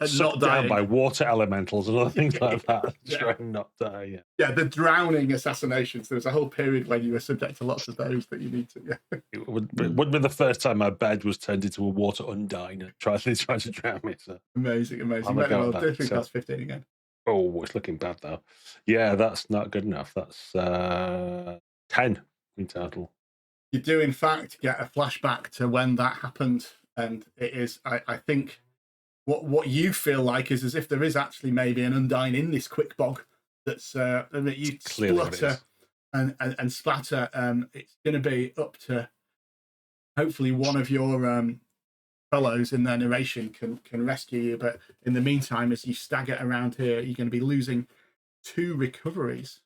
sucked down by water elementals and other things like that. Try and not die. Yeah, the drowning assassinations. There was a whole period when you were subject to lots of those that you need to. Yeah. It wouldn't be the first time my bed was turned into a water undine and tried to drown me. So. Amazing. Definitely class 15 again. Oh, it's looking bad though. Yeah, that's not good enough. That's 10 in total. You do, in fact, get a flashback to when that happened, and it is, I think, what you feel like is as if there is actually maybe an undine in this quick bog that's that you splutter and splatter. It's going to be up to hopefully one of your fellows in their narration can rescue you, but in the meantime, as you stagger around here, you're going to be losing 2 recoveries.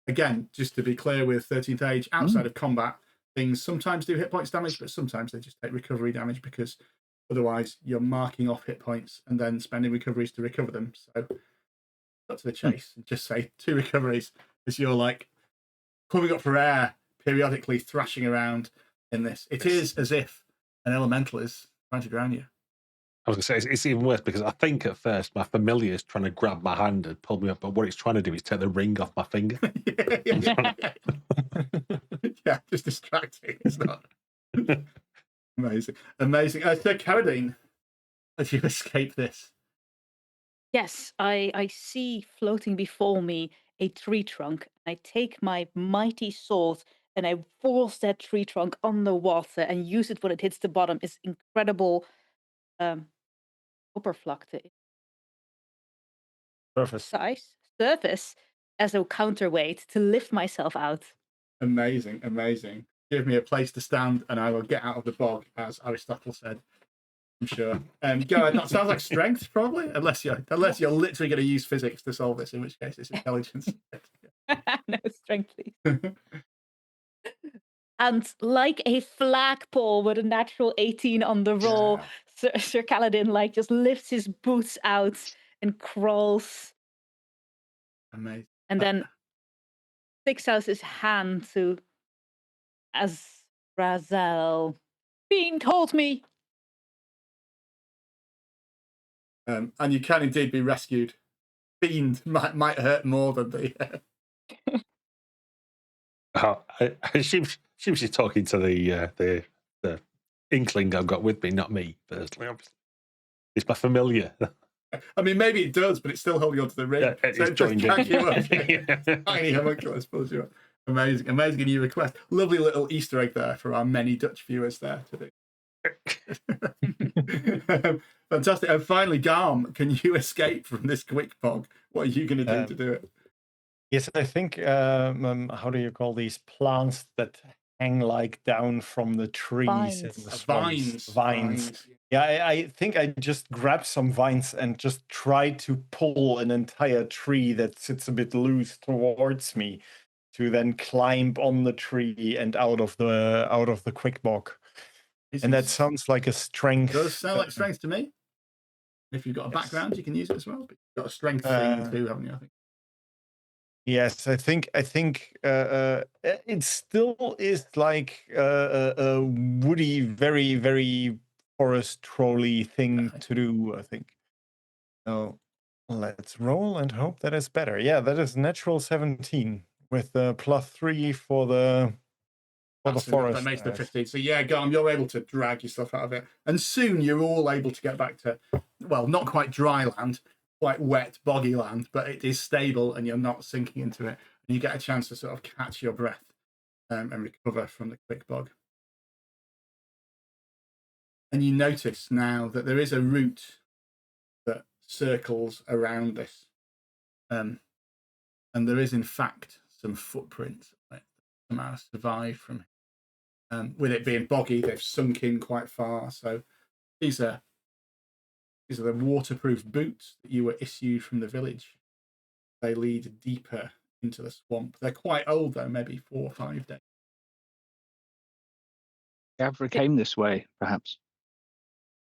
Again, just to be clear, with 13th age, outside of combat, things sometimes do hit points damage, but sometimes they just take recovery damage because otherwise you're marking off hit points and then spending recoveries to recover them. So cut to the chase and just say 2 recoveries as you're like coming up for air, periodically thrashing around in this. It is as if an elemental is trying to drown you. I was going to say, it's even worse because I think at first my familiar is trying to grab my hand and pull me up, but what it's trying to do is take the ring off my finger. Yeah, just distracting. It's not. Amazing. So, Caradine, as you escape this. Yes, I see floating before me a tree trunk. I take my mighty sword and I force that tree trunk on the water and use it when it hits the bottom. It's incredible oppervlakte, surface as a counterweight to lift myself out. Amazing, amazing. Give me a place to stand and I will get out of the bog, as Aristotle said. I'm sure. Go ahead. That sounds like strength, probably, unless you're literally going to use physics to solve this, in which case it's intelligence. No, strength, please. And like a flagpole with a natural 18 on the roll, Sir Kaladin just lifts his boots out and crawls. Amazing. And then sticks out his hand to Azrazel. Fiend, hold me. And you can indeed be rescued. Fiend might hurt more than the. I assume she's talking to the inkling I've got with me, not me personally. Obviously, it's my familiar. I mean, maybe it does, but it's still holding onto the ring. Yeah, so it's it just can't you up. Yeah. Tiny homunculus pulls you up. Amazing, amazing new request. Lovely little Easter egg there for our many Dutch viewers there today. Fantastic. And finally, Garm, can you escape from this quick bog? What are you going to do to do it? Yes, I think, how do you call these plants that hang down from the trees? And the vines. Yeah, I think I just grab some vines and just try to pull an entire tree that sits a bit loose towards me to then climb on the tree and out of the quick bog. And that sounds like a strength. It does sound like strength to me. If you've got a background, you can use it as well. But you've got a strength thing too, haven't you? I think. Yes, I think it still is like a woody, very, very forest trolly thing to do, I think. So let's roll and hope that is better. Yeah, that is natural 17 with +3 for the forest. That makes the 15. So yeah, Garm, you're able to drag yourself out of it. And soon you're all able to get back to, well, not quite dry land, quite wet, boggy land, but it is stable and you're not sinking into it. And you get a chance to sort of catch your breath and recover from the quick bog. And you notice now that there is a route that circles around this. And there is, in fact, some footprints that somehow survived from it. With it being boggy, they've sunk in quite far. So these are the waterproof boots that you were issued from the village. They lead deeper into the swamp. They're quite old, though, maybe 4 or 5 days. Gavra came this way, perhaps.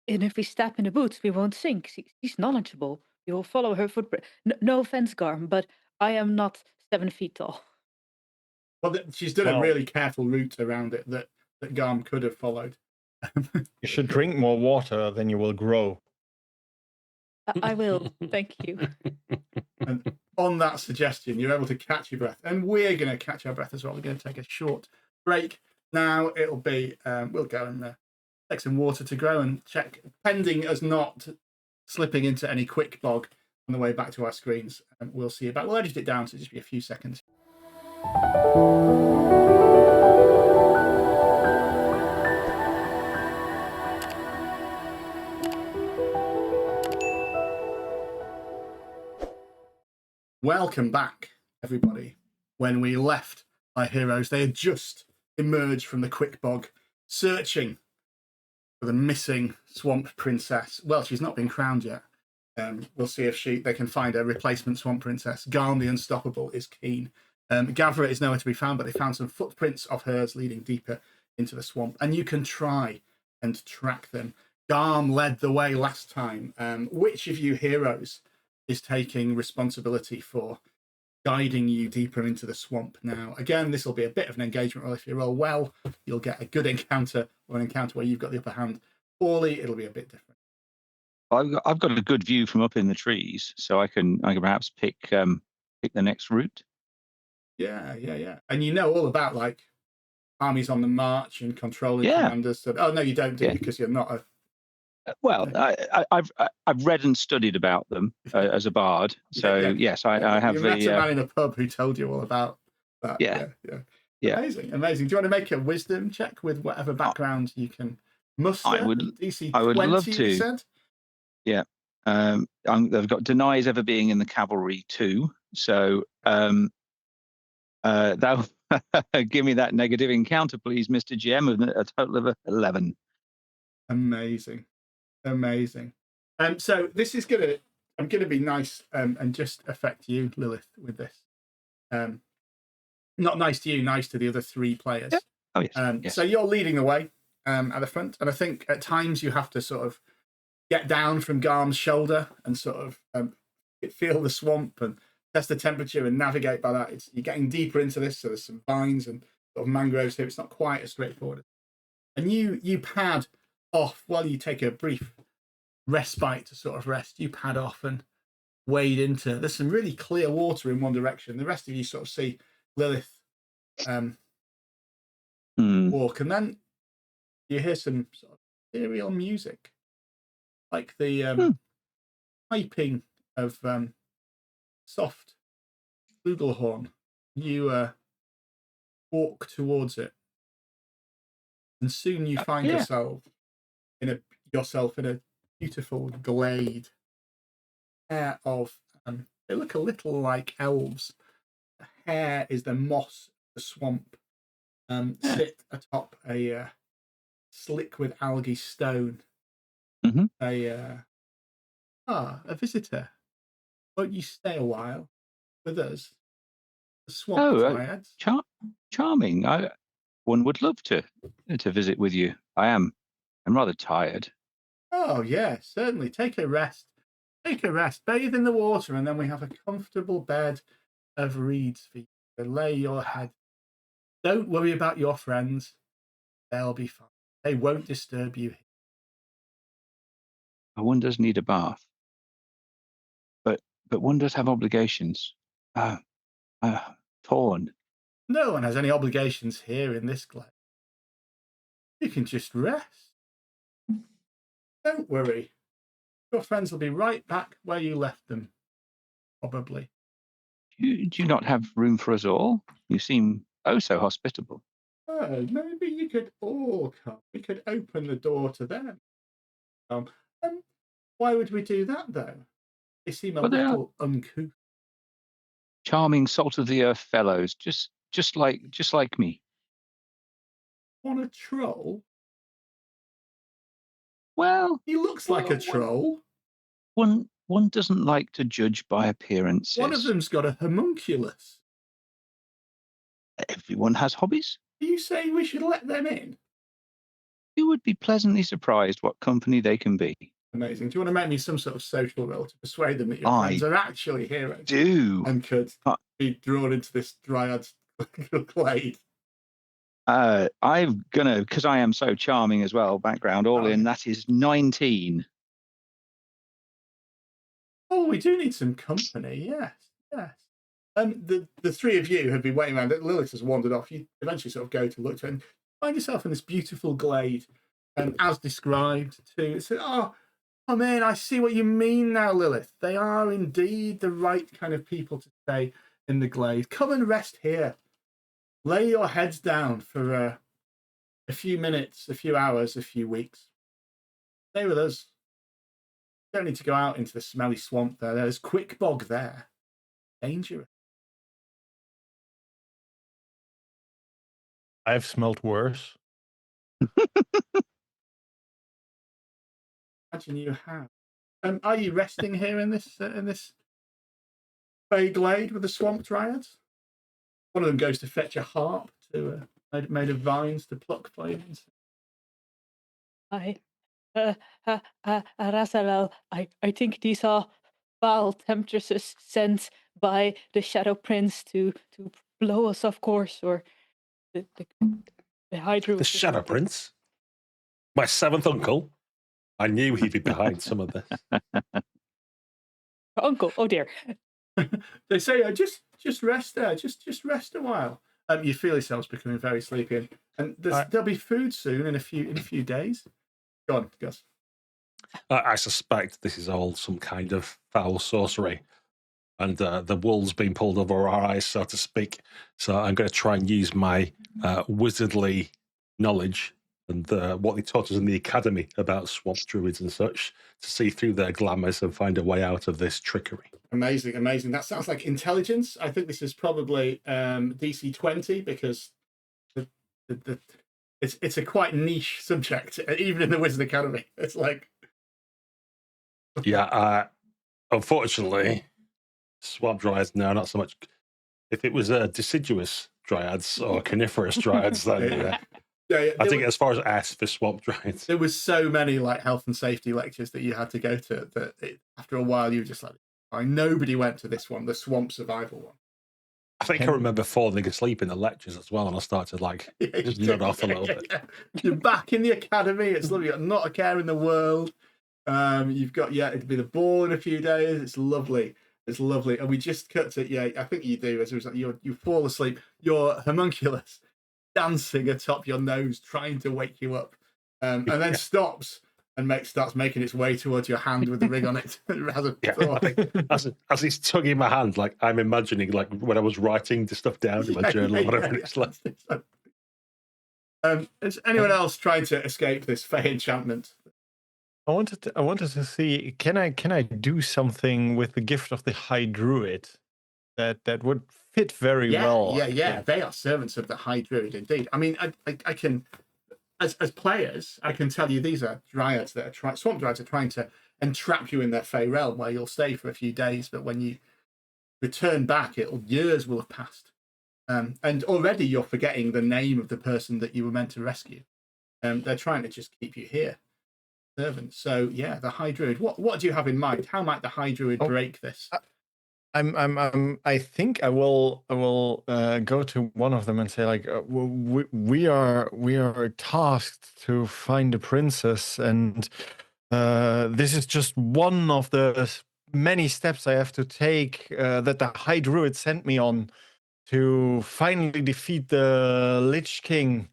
And if we step in the boots, we won't sink. She's knowledgeable. We will follow her footprint. No offense, Garm, but I am not 7 feet tall. Well, she's done a really careful route around it that Garm could have followed. You should drink more water, then you will grow. I will. Thank you. And on that suggestion, you're able to catch your breath. And we're going to catch our breath as well. We're going to take a short break. Now it'll be, we'll go and take some water to grow and check, pending us not slipping into any quick bog on the way back to our screens. We'll see you back. We'll edit it down, so it'll just be a few seconds. Welcome back, everybody. When we left our heroes, they had just emerged from the quick bog, searching for the missing swamp princess. Well, she's not been crowned yet. We'll see if they can find a replacement swamp princess. Garm the Unstoppable is keen. Gavra is nowhere to be found, but they found some footprints of hers leading deeper into the swamp, and you can try and track them. Garm led the way last time. Which of you heroes is taking responsibility for guiding you deeper into the swamp now? Again, this will be a bit of an engagement roll. If you roll well, you'll get a good encounter, or an encounter where you've got the upper hand. Poorly, it'll be a bit different. I've got a good view from up in the trees, so I can perhaps pick the next route. Yeah. And you know all about like armies on the march and controlling commanders. So, oh no, you don't, do you? Because you're not a. Well, I've read and studied about them as a bard. So yes, I have. You met a man in a pub who told you all about that. Yeah. Yeah. Amazing, amazing. Do you want to make a wisdom check with whatever background you can muster? I would DC 20, love you to. said? Yeah. I've got denies ever being in the cavalry too. So that give me that negative encounter, please, Mr. GM, of a total of 11. Amazing, amazing. So this is I'm gonna be nice and just affect you, Lilith, with this. Not nice to you, nice to the other 3 players. Yeah. Oh yes. Yes. So you're leading the way at the front, and I think at times you have to sort of get down from Garm's shoulder and sort of feel the swamp and test the temperature and navigate by that. You're getting deeper into this, so there's some vines and sort of mangroves here. It's not quite as straightforward. And you pad off while you take a brief respite to sort of rest. You pad off and wade into. There's some really clear water in one direction. The rest of you sort of see Lilith walk, and then you hear some sort of ethereal music, like the piping of soft flugelhorn. You walk towards it, and soon you find yourself in a beautiful glade. Hair of they look a little like elves. The hair is the moss of the swamp. Sit atop a slick with algae stone. A visitor. Won't you stay a while with us? The swamp dryads. Charming. One would love to visit with you. I'm rather tired. Oh yeah, certainly. Take a rest. Bathe in the water, and then we have a comfortable bed of reeds for you to lay your head. Don't worry about your friends. They'll be fine. They won't disturb you. One does need a bath, but one does have obligations. Torn. No one has any obligations here in this glade. You can just rest. Don't worry. Your friends will be right back where you left them, probably. Do you not have room for us all? You seem oh so hospitable. Maybe you could all come. We could open the door to them. Why would we do that, though? They seem a little uncouth. Charming, salt of the earth fellows, just like me. Want a troll? Well, he looks like a troll. One doesn't like to judge by appearances. One of them's got a homunculus. Everyone has hobbies. Are you saying we should let them in? You would be pleasantly surprised what company they can be. Amazing. Do you want to make me some sort of social role to persuade them that your friends are actually heroes? Do. And could be drawn into this dryad's glade? I'm gonna, because I am so charming as well, background all in, that is 19. Oh, we do need some company, yes. The 3 of you have been waiting around. Lilith has wandered off. You eventually sort of go to look to it and find yourself in this beautiful glade, as described too. So, oh man, I see what you mean now, Lilith. They are indeed the right kind of people to stay in the glade. Come and rest here. Lay your heads down for a few minutes, a few hours, a few weeks. Stay with us. You don't need to go out into the smelly swamp there. There's quick bog there. Dangerous. I've smelled worse. Imagine you have. Are you resting here in this bay glade with the swamp dryads? One of them goes to fetch a harp made of vines to pluck flames. Razalel, I think these are foul temptresses sent by the Shadow Prince to blow us off course, or the Hydra. The Shadow Prince? My 7th uncle? I knew he'd be behind some of this. Uncle, oh dear. They say, just rest there, just rest a while. You feel yourselves becoming very sleepy, and there'll be food soon in a few days. Go on, Gus. I suspect this is all some kind of foul sorcery. and the wool's been pulled over our eyes, so to speak. So I'm going to try and use my wizardly knowledge and what they taught us in the academy about swamp druids and such to see through their glamours and find a way out of this trickery. Amazing, amazing. That sounds like intelligence. I think this is probably DC 20 because it's a quite niche subject, even in the Wizard Academy. It's like... Yeah, unfortunately, swamp dryads, no, not so much. If it was deciduous dryads or coniferous dryads, then I think as far as S for swamp dryads. There was so many like health and safety lectures that you had to go to that after a while you were just like, nobody went to this one, the swamp survival one. I think I remember falling asleep in the lectures as well, and I started like just nod off a little bit. You're back in the academy. It's lovely. You've got not a care in the world. You've got it'll be the ball in a few days. It's lovely. It's lovely. And we just cut to I think you do as a result. You fall asleep. Your homunculus dancing atop your nose, trying to wake you up, and then stops and starts making its way towards your hand with the ring on it. As he's tugging my hand, like I'm imagining like when I was writing the stuff down in my journal or whatever it's like. Is anyone else trying to escape this fey enchantment? I wanted to see, can I do something with the gift of the High Druid that would fit very well? Yeah. They are servants of the High Druid indeed. I mean, I can, as players, I can tell you these are dryads that are swamp dryads are trying to entrap you in their fey realm where you'll stay for a few days, but when you return back, years will have passed, and already you're forgetting the name of the person that you were meant to rescue. They're trying to just keep you here. Servants. So the High Druid. What do you have in mind? How might the High Druid break this? I think I will go to one of them and say like we are tasked to find a princess, and this is just one of the many steps I have to take that the High Druid sent me on to finally defeat the Lich King.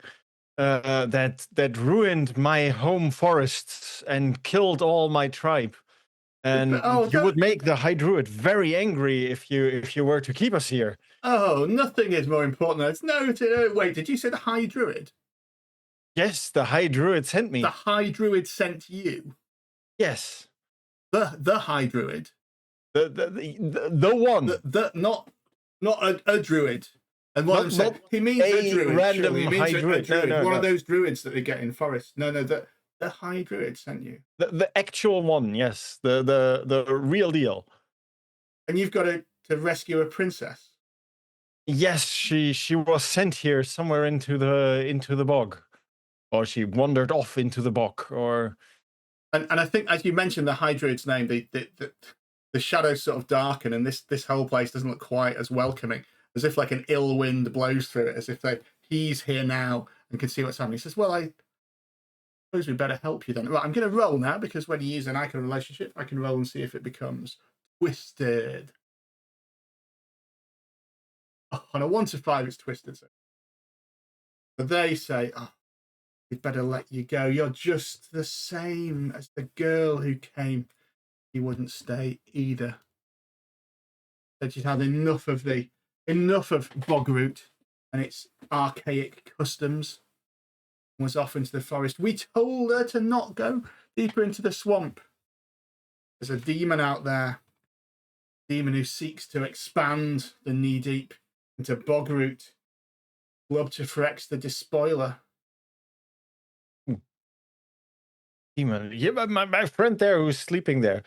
That ruined my home forests and killed all my tribe, and you would make the High Druid very angry if you were to keep us here. Oh, nothing is more important than no. Wait, did you say the High Druid? Yes, the High Druid sent me. The High Druid sent you. Yes. The High Druid. The one. Not a druid. And what I'm saying, he means a druid. Random he means High Druid. No, one of those druids that they get in forests. No, the High Druid sent you. The actual one, yes. The real deal. And you've got to rescue a princess. Yes, she was sent here somewhere into the bog. Or she wandered off into the bog, or and I think as you mentioned the High Druid's name, the shadows sort of darken, and this whole place doesn't look quite as welcoming. As if like an ill wind blows through it, as if he's here now and can see what's happening. He says, well, I suppose we better help you then. Right, I'm going to roll now, because when you use an icon relationship, I can roll and see if it becomes twisted. Oh, on a 1 to 5, it's twisted. So they say, we'd better let you go. You're just the same as the girl who came. He wouldn't stay either. Said she'd had enough of Bogroot and its archaic customs, and was off into the forest. We told her to not go deeper into the swamp. There's a demon out there, demon who seeks to expand the Kneedeep into Bogroot, club to Frex the Despoiler. Demon, yeah, my friend there who's sleeping there,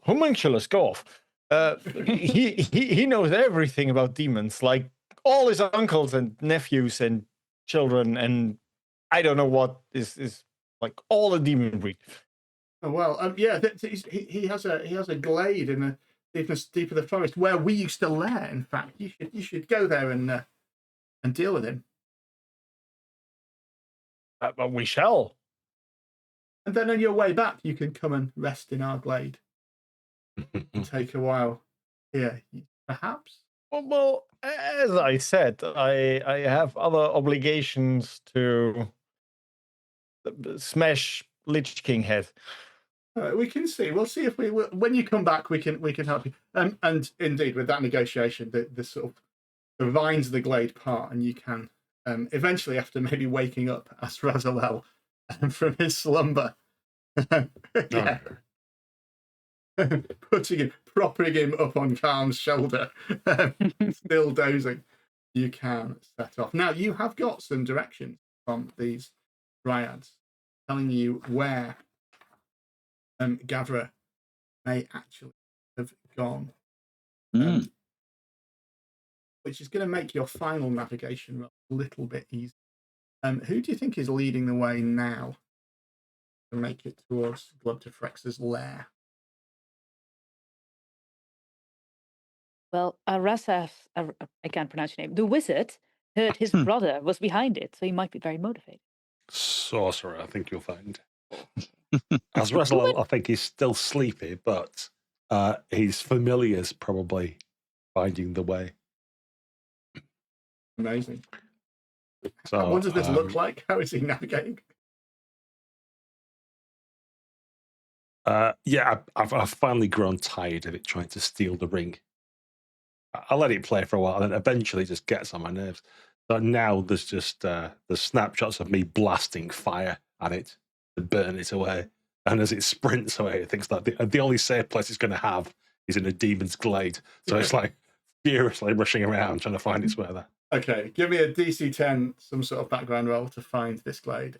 homunculus, go off. He knows everything about demons, like all his uncles and nephews and children, and I don't know what is like all the demon breed. Oh well, he has a glade in the deep of the forest where we used to lair. In fact, you should go there and deal with him. But we shall. And then on your way back, you can come and rest in our glade. And take a while here, perhaps. Well, as I said, I have other obligations to smash Lich King head. We can see. We'll see if when you come back, we can help you. And indeed, with that negotiation, the sort of the vines of the glade part, and you can eventually, after maybe waking up Azrael from his slumber, yeah, propping him up on Calm's shoulder, still dozing, you can set off. Now you have got some directions from these dryads telling you where Gavra may actually have gone, which is going to make your final navigation a little bit easier. Who do you think is leading the way now to make it towards Glubtafrex's lair? Well, Arasaf, I can't pronounce your name, the wizard, heard his brother was behind it, so he might be very motivated. Sorcerer, I think you'll find. Azrael, I think he's still sleepy, but his familiar's probably finding the way. Amazing. So, what does this look like? How is he navigating? Yeah, I've finally grown tired of it trying to steal the ring. I let it play for a while, and then eventually just gets on my nerves. So now there's just the snapshots of me blasting fire at it to burn it away. And as it sprints away, it thinks that the only safe place it's going to have is in a demon's glade. So it's like furiously rushing around trying to find its way there. Okay, give me a DC 10, some sort of background roll to find this glade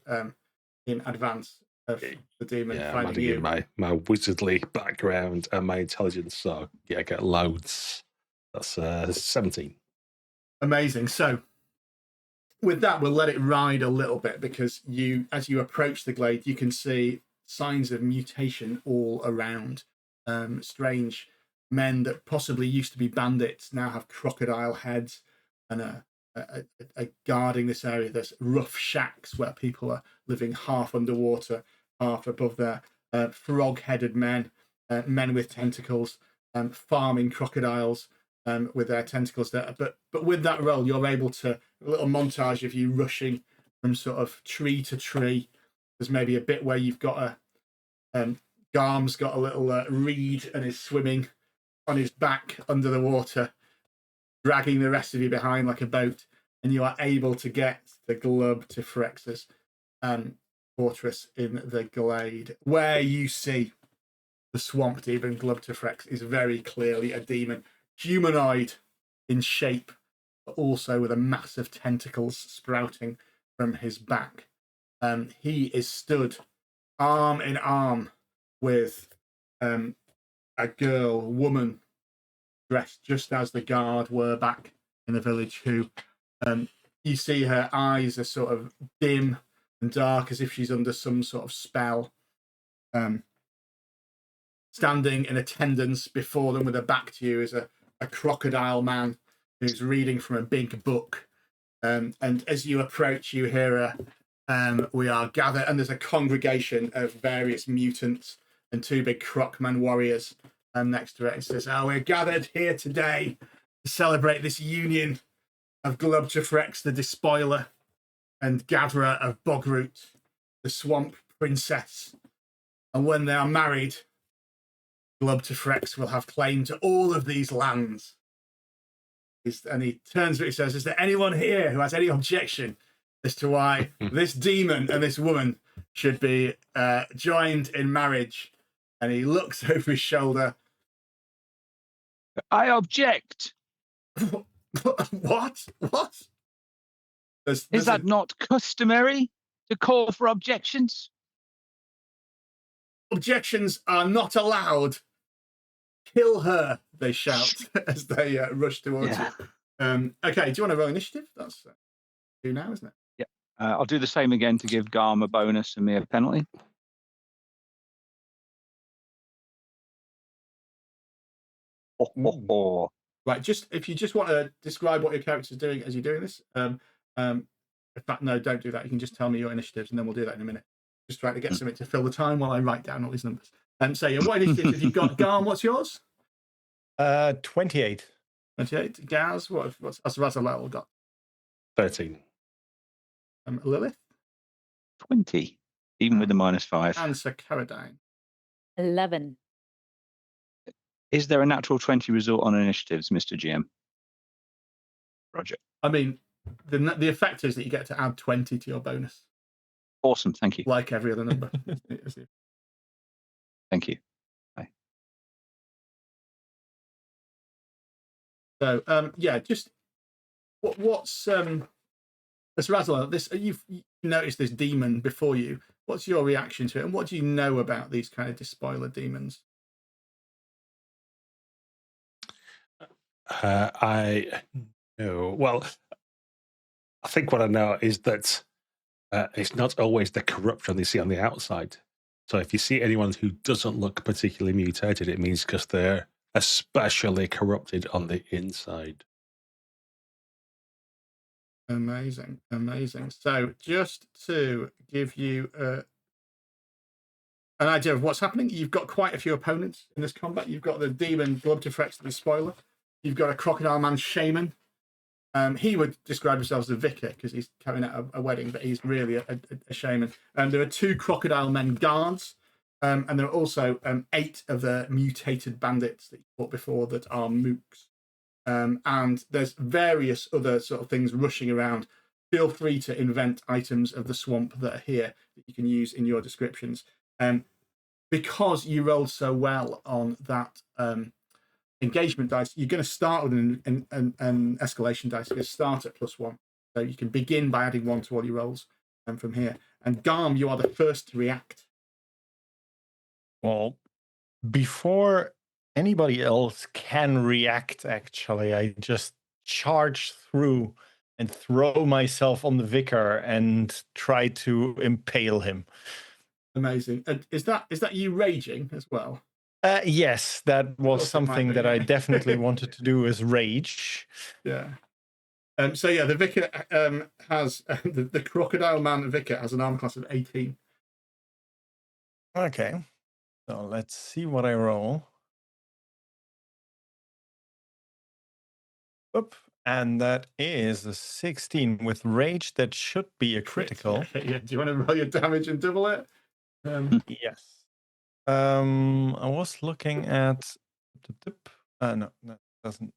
in advance of the demon finding you. My wizardly background and my intelligence, so yeah, I get loads. That's 17. Amazing. So with that, we'll let it ride a little bit because as you approach the glade, you can see signs of mutation all around. Strange men that possibly used to be bandits now have crocodile heads and are guarding this area. There's rough shacks where people are living half underwater, half above there. Frog-headed men, men with tentacles, farming crocodiles with their tentacles there. But with that roll, you're able to, a little montage of you rushing from sort of tree to tree. There's maybe a bit where you've got Garm's got a little reed and is swimming on his back under the water, dragging the rest of you behind like a boat, and you are able to get the Glubtafrex's fortress in the glade, where you see the swamp demon Glubtafrex is very clearly a demon, humanoid in shape, but also with a mass of tentacles sprouting from his back. He is stood arm in arm with a woman dressed just as the guard were back in the village, who you see her eyes are sort of dim and dark as if she's under some sort of spell. Standing in attendance before them with her back to you is a crocodile man who's reading from a big book. And as you approach, you hear we are gathered, and there's a congregation of various mutants and two big crocman warriors next to it. It says, we're gathered here today to celebrate this union of Glubtafrex, the Despoiler, and Gavra of Bogroot, the Swamp Princess. And when they are married, Glubtafrex will have claim to all of these lands. And he turns to it and says, is there anyone here who has any objection as to why this demon and this woman should be joined in marriage? And he looks over his shoulder. I object. What? There's Is that not customary to call for objections? Objections are not allowed. Kill her, they shout as they rush towards you. Okay, do you want to roll initiative? That's 2 now, isn't it? Yeah. I'll do the same again to give Garm a bonus and me a penalty. Right, just if you just want to describe what your character's doing as you're doing this. In fact, no, don't do that. You can just tell me your initiatives and then we'll do that in a minute. Just trying to get something to fill the time while I write down all these numbers. So what initiatives have you got? Garm, what's yours? 28. 28. Gaz, what's Azrael got? 13. Lilith? 20, even with the -5. And Sir Caradine. 11. Is there a natural 20 result on initiatives, Mr. GM? Roger. I mean, the effect is that you get to add 20 to your bonus, Awesome. Thank you. like every other number. Thank you. So, yeah, just what's as Razal, this you've noticed this demon before you. What's your reaction to it, and what do you know about these kind of despoiler demons? I know. Well, I think what I know is that it's not always the corruption they see on the outside. So if you see anyone who doesn't look particularly mutated, it means because they're especially corrupted on the inside. Amazing, amazing. So just to give you an idea of what's happening, you've got quite a few opponents in this combat. You've got the demon Glubtifrex, the spoiler. You've got a crocodile man shaman. He would describe himself as a vicar because he's carrying out a wedding, but he's really a shaman. There are 2 crocodile men guards, and there are also 8 of the mutated bandits that you fought before that are mooks. And there's various other sort of things rushing around. Feel free to invent items of the swamp that are here that you can use in your descriptions. Because you rolled so well on that engagement dice, you're going to start with an escalation dice. You're going to start at +1. So you can begin by adding 1 to all your rolls from here. And Garm, you are the first to react. Well, before anybody else can react, actually, I just charge through and throw myself on the vicar and try to impale him. Amazing. Is that you raging as well? Yes, that was something that I definitely wanted to do, is rage. Yeah. So yeah, the vicar has the crocodile man vicar has an armor class of 18. Okay, so let's see what I roll. Oop, and that is a 16 with rage. That should be a critical. Yeah. Do you want to roll your damage and double it? Yes. I was looking at no, that doesn't.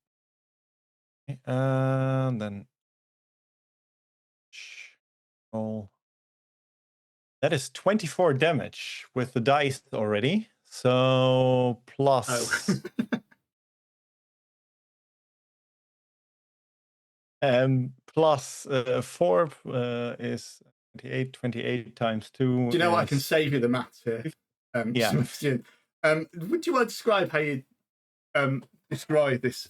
Then roll. That is 24 damage with the dice already. So plus plus 4 is 28 times 2. Do you know what? I can save you the maths here. Yeah. Sebastian. Would you want to describe how you describe this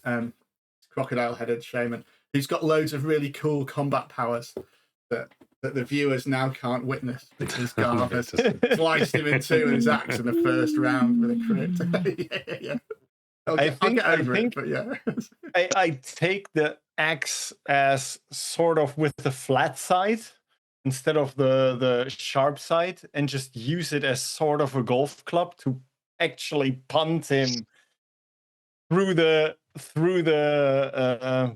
crocodile-headed shaman who's got loads of really cool combat powers that the viewers now can't witness because Garth has sliced him in 2 with his axe in the first round with a crit. Yeah. I'll get over it, but yeah. I take the axe as sort of with the flat side instead of the sharp side, and just use it as sort of a golf club to actually punt him through the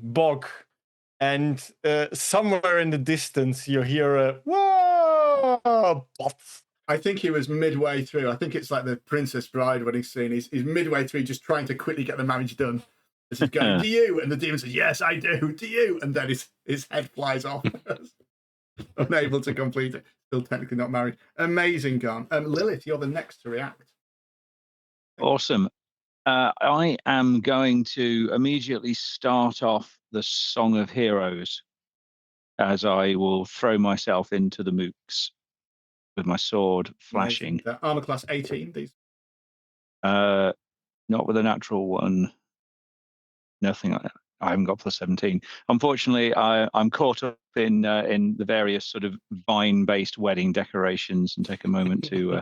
bog. And somewhere in the distance you hear a whoa. I think he was midway through. I think it's like the Princess Bride when he's seen. He's midway through, just trying to quickly get the marriage done. As he's going, do you? And the demon says, yes, I do. Do you? And then his head flies off. Unable to complete it. Still technically not married. Amazing, Garn. Lilith, you're the next to react. Awesome. I am going to immediately start off the Song of Heroes, as I will throw myself into the mooks with my sword flashing. Armor class 18, these. Not with a natural one. Nothing like that. I haven't got plus 17. Unfortunately, I'm caught up in the various sort of vine-based wedding decorations, and take a moment to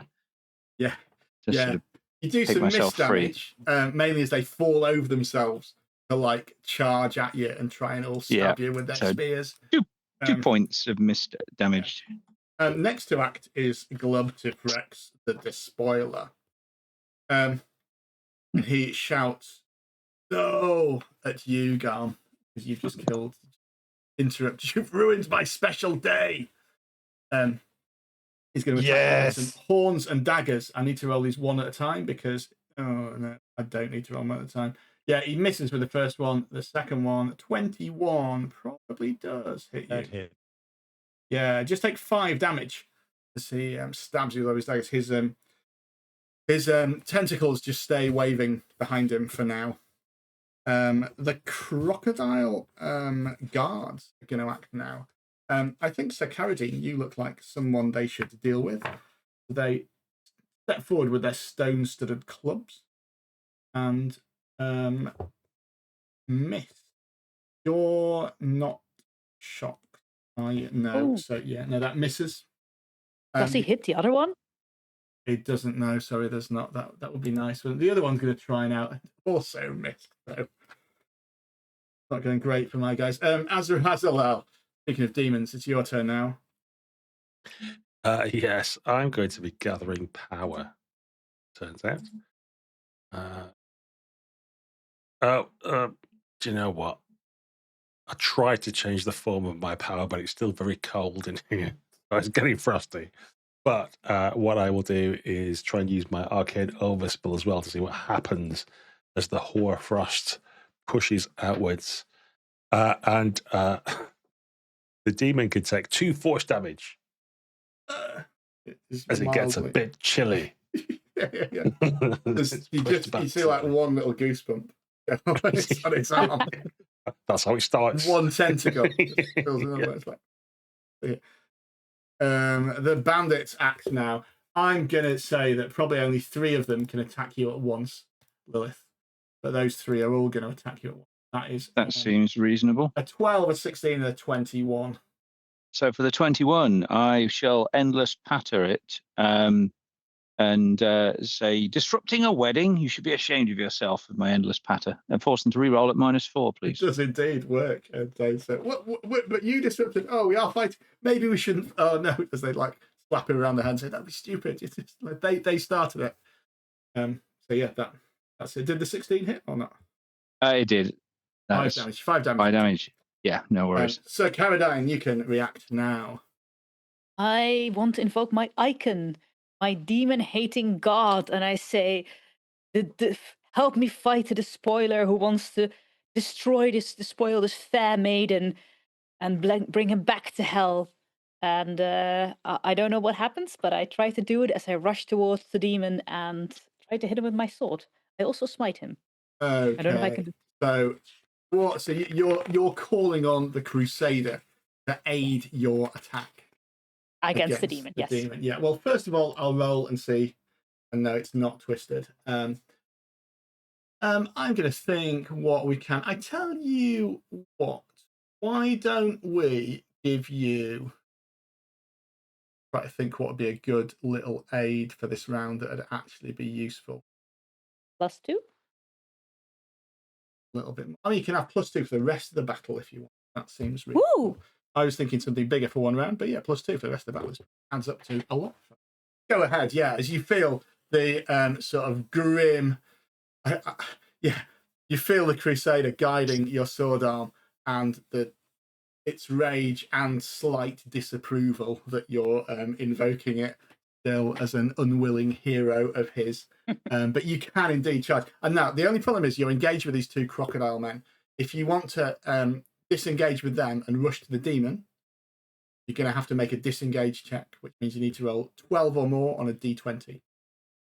sort of you do some mist damage, mainly as they fall over themselves to like charge at you and try and all stab you with their spears. 2 points of mist damage. Next to act is Glubtifrex, the Despoiler. And he shouts, "No!" at you, Garm, because you've just killed. Interrupt! You've ruined my special day. He's going to attack Yes. horns and daggers. I need to roll these one at a time because no, I don't need to roll one at a time. Yeah, he misses with the first one. The second one, 21, probably does hit you. That hit. Yeah, just take 5 damage as he stabs you with his daggers. His tentacles just stay waving behind him for now. The crocodile guards are going to act now. I think, Sir Carradine, you look like someone they should deal with. They step forward with their stone-studded clubs and miss. You're not shocked. I know. Oh. So, yeah, no, that misses. Does he hit the other one? It doesn't know. Sorry, there's not. That would be nice. But the other one's going to try now. Also missed. So, not going great for my guys. Azrael, speaking of demons, it's your turn now. Yes, I'm going to be gathering power. Turns out. Do you know what? I tried to change the form of my power, but it's still very cold in here. It's getting frosty. But what I will do is try and use my arcane overspell as well to see what happens as the hoarfrost pushes outwards. And the demon can take 2 force damage as it gets a bit chilly. yeah. You see like one little goosebump on its arm. That's how it starts. One tentacle. The bandits act now. I'm going to say that probably only 3 of them can attack you at once, Lilith. But those 3 are all going to attack you at once. That seems reasonable. A 12, a 16, and a 21. So for the 21, I shall endless patter it and say, disrupting a wedding? You should be ashamed of yourself with my endless patter. And force them to re-roll at -4, please. It does indeed work. Dave said, what, but you disrupted. Oh, we are fighting. Maybe we shouldn't. Oh, no, because they like slap him around the head and say, that'd be stupid. It's just, like, they started it. So, yeah, that's it. Did the 16 hit or not? It did. 5 damage. 5 damage. 5 damage. Yeah, no worries. So, Carradine, you can react now. I want to invoke my icon, my demon-hating god, and I say, help me fight the spoiler who wants to despoil this fair maiden and bring him back to hell. And I don't know what happens, but I try to do it as I rush towards the demon and try to hit him with my sword. I also smite him. Okay. I don't know if I can do. So you're calling on the Crusader to aid your attack against the demon. Yes. Demon. Yeah. Well, first of all, I'll roll and see. And no, it's not twisted. I'm going to think what we can. I tell you what. Why don't we give you? Try to think what would be a good little aid for this round that would actually be useful. +2. A little bit more. I mean, you can have +2 for the rest of the battle if you want. That seems reasonable. I was thinking something bigger for one round, but yeah, +2 for the rest of the battle adds up to a lot. Go ahead, yeah. As you feel the sort of grim, you feel the Crusader guiding your sword arm and its rage and slight disapproval that you're invoking it still as an unwilling hero of his. But you can indeed charge. And now the only problem is you're engaged with these 2 crocodile men. If you want to disengage with them and rush to the demon, you're going to have to make a disengage check, which means you need to roll 12 or more on a d20.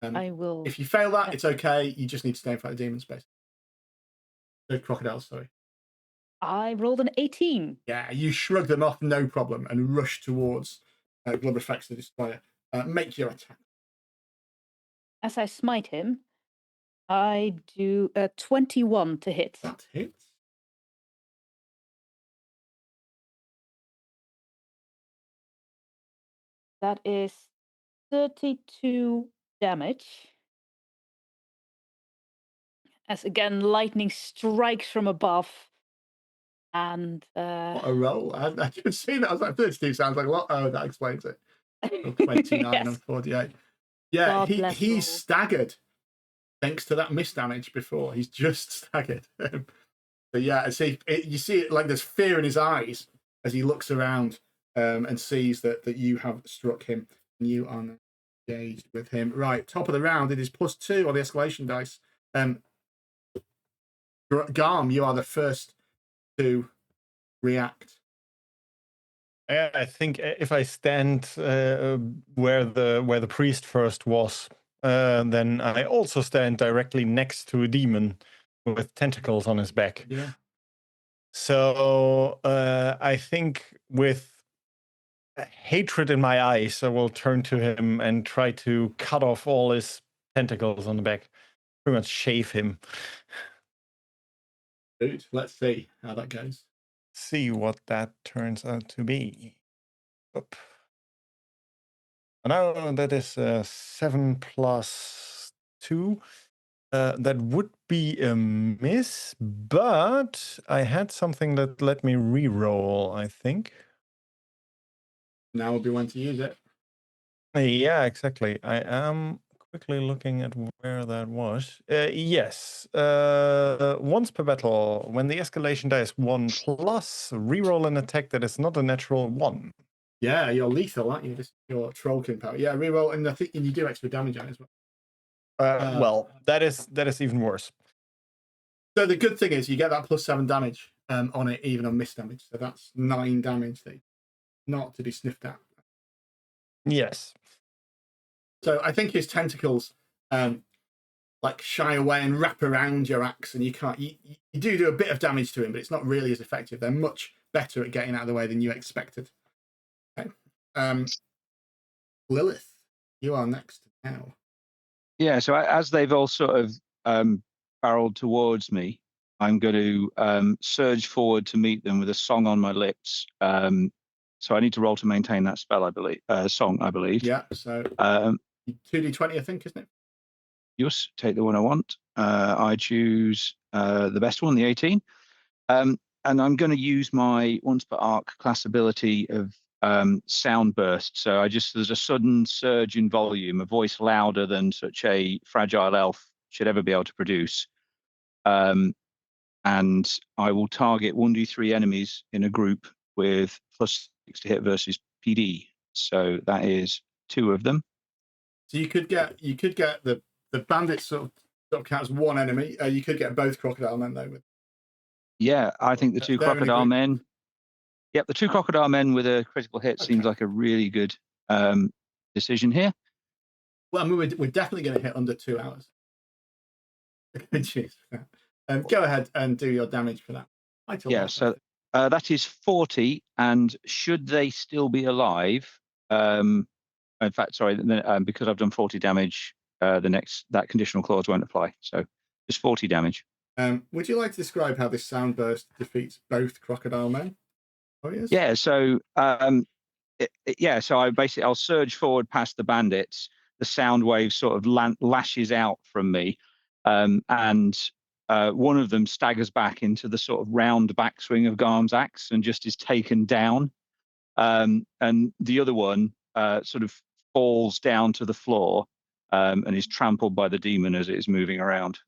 I will. If you fail that, it's okay. You just need to stay in front of the demon space. The crocodiles, sorry. I rolled an 18. Yeah, you shrug them off, no problem, and rush towards Glubberfax the Destroyer. Make your attack. As I smite him, I do a 21 to hit. That hits. That is 32 damage. As again, lightning strikes from above. And what a roll. I just seen that. I was like, 32 sounds like a lot. Oh, that explains it. 29 yes. and 48. Yeah, he's staggered thanks to that misdamage before. He's just staggered. So yeah, you see it like there's fear in his eyes as he looks around and sees that you have struck him. You are now engaged with him. Right, top of the round. It is +2 on the escalation dice. Garm, you are the first to react. I think if I stand where the priest first was, then I also stand directly next to a demon with tentacles on his back. Yeah. So I think with hatred in my eyes, I will turn to him and try to cut off all his tentacles on the back. Pretty much shave him. Good. Let's see how that goes. See what that turns out to be. Oop. Now that is 7 plus 2. That would be a miss, but I had something that let me re-roll, I think. Now would be when to use it. Yeah, exactly. I am quickly looking at where that was. Yes. Once per battle, when the escalation die is 1+, re-roll an attack that is not a natural 1. Yeah, you're lethal, aren't you? Just your trollkin power. Yeah, reroll, and I think you do extra damage on it as well. Well, that is even worse. So the good thing is you get that +7 damage on it, even on miss damage. So that's 9 damage, not to be sniffed at. Yes. So I think his tentacles like shy away and wrap around your axe, and you can't. You do a bit of damage to him, but it's not really as effective. They're much better at getting out of the way than you expected. Okay. Lilith, you are next now. Yeah, so as they've all sort of barreled towards me, I'm going to surge forward to meet them with a song on my lips. So I need to roll to maintain that spell, I believe. Song, I believe. Yeah. So 2d20, I think, isn't it? Yes, take the one I want. I choose the best one, the 18. And I'm going to use my once per arc class ability of sound burst. So there's a sudden surge in volume, a voice louder than such a fragile elf should ever be able to produce. And I will target 1d3 enemies in a group with +6 to hit versus PD. So that is 2 of them. So you could get the bandits sort of count as one enemy. You could get both crocodile men though. Yeah, I think the 2 crocodile men. Yep, the 2 crocodile men with a critical hit seems like a really good decision here. Well, I mean, we're definitely going to hit under 2 hours. Go ahead and do your damage for that. Yeah, so that is 40, and should they still be alive, in fact, sorry, because I've done 40 damage, that conditional clause won't apply. So just 40 damage. Would you like to describe how this sound burst defeats both crocodile men? Warriors? Yeah, so so I'll surge forward past the bandits. The sound wave sort of lashes out from me, and one of them staggers back into the sort of round backswing of Garm's axe and just is taken down. And the other one sort of falls down to the floor and is trampled by the demon as it is moving around.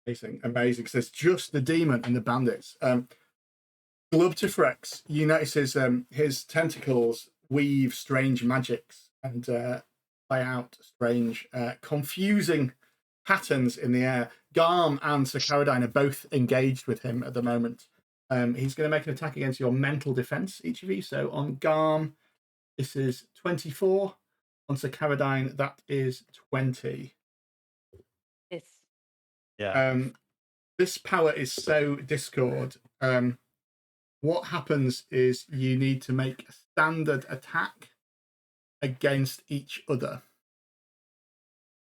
Amazing. Because there's just the demon and the bandits. Glubtifrex, you notice his tentacles weave strange magics and play out strange, confusing patterns in the air. Garm and Sir Caradine are both engaged with him at the moment. He's going to make an attack against your mental defense, each of you. So on Garm, this is 24. On Sir Caradine, that is 20. Yes. Yeah. This power is so Discord. What happens is you need to make a standard attack against each other.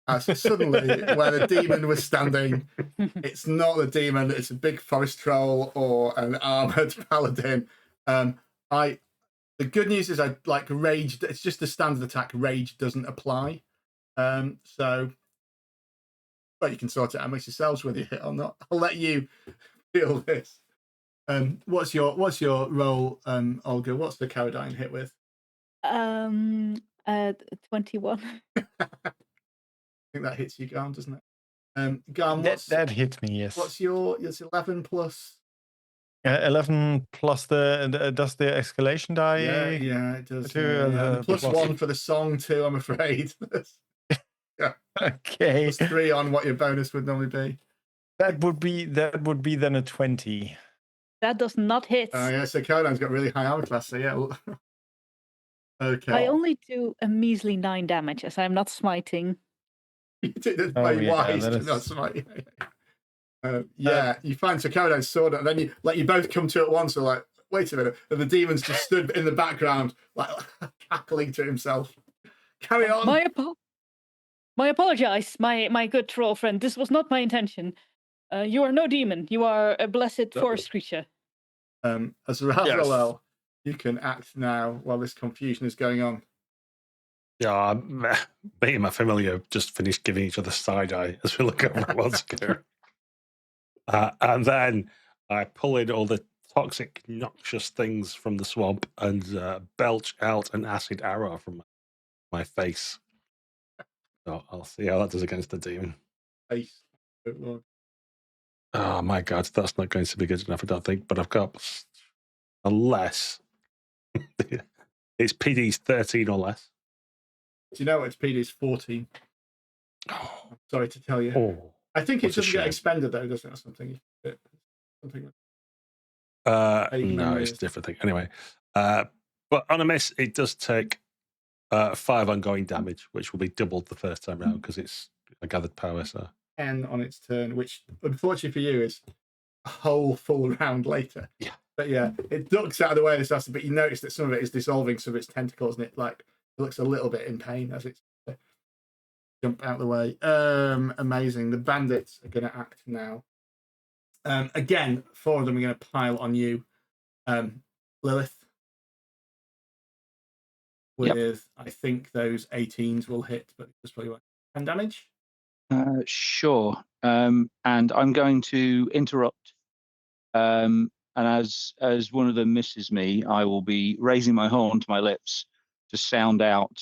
As suddenly, where the demon was standing, it's not the demon, it's a big forest troll or an armored paladin. The good news is I like rage, it's just a standard attack, rage doesn't apply. So but you can sort it out amongst yourselves whether you hit or not. I'll let you feel this. What's your roll, Olga? What's the Caradine hit with? 21. I think that hits you, Garm, doesn't it? Garm, that hit me, yes. What's your 11 plus 11 plus does the escalation die? Yeah, it does. To, The plus plus- 1 for the song too, I'm afraid. Okay. Plus 3 on what your bonus would normally be. That would be then a 20. That does not hit. Oh yeah, so Conan's got really high armor class, so yeah. Okay. I only do a measly 9 damage as I'm not smiting. That's Oh, very yeah, wise that to is- not smite. You find Sokodan's sword, and then you both come to at once. So like, wait a minute, and the demon's just stood in the background, like cackling to himself. Carry on. My apologize, my good troll friend. This was not my intention. You are no demon. You are a blessed forest creature. As Razalel, you can act now while this confusion is going on. Yeah, me and my family have just finished giving each other side eye as we look over at what's going. And then I pull in all the toxic, noxious things from the swamp and belch out an acid arrow from my face. So I'll see how that does against the demon. Face. Oh my god, that's not going to be good enough, I don't think. But I've got, unless it's PD's 13 or less. Do you know it's PD's 14? Oh, I'm sorry to tell you. I think it what a doesn't get shame. expended though, doesn't it? Or something. Vague no, memories. it's a different thing. Anyway, but on a miss, it does take 5 ongoing damage, which will be doubled the first time round because it's a gathered power. So 10 on its turn, which unfortunately for you is a whole full round later. Yeah. But yeah, it ducks out of the way of this acid, but you notice that some of it is dissolving some of its tentacles, and it looks a little bit in pain as it's jump out of the way. Amazing. The bandits are going to act now. Again, 4 of them are going to pile on you, Lilith. With I think those 18s will hit, but just probably 10 damage. Sure. And I'm going to interrupt. And as one of them misses me, I will be raising my horn to my lips to sound out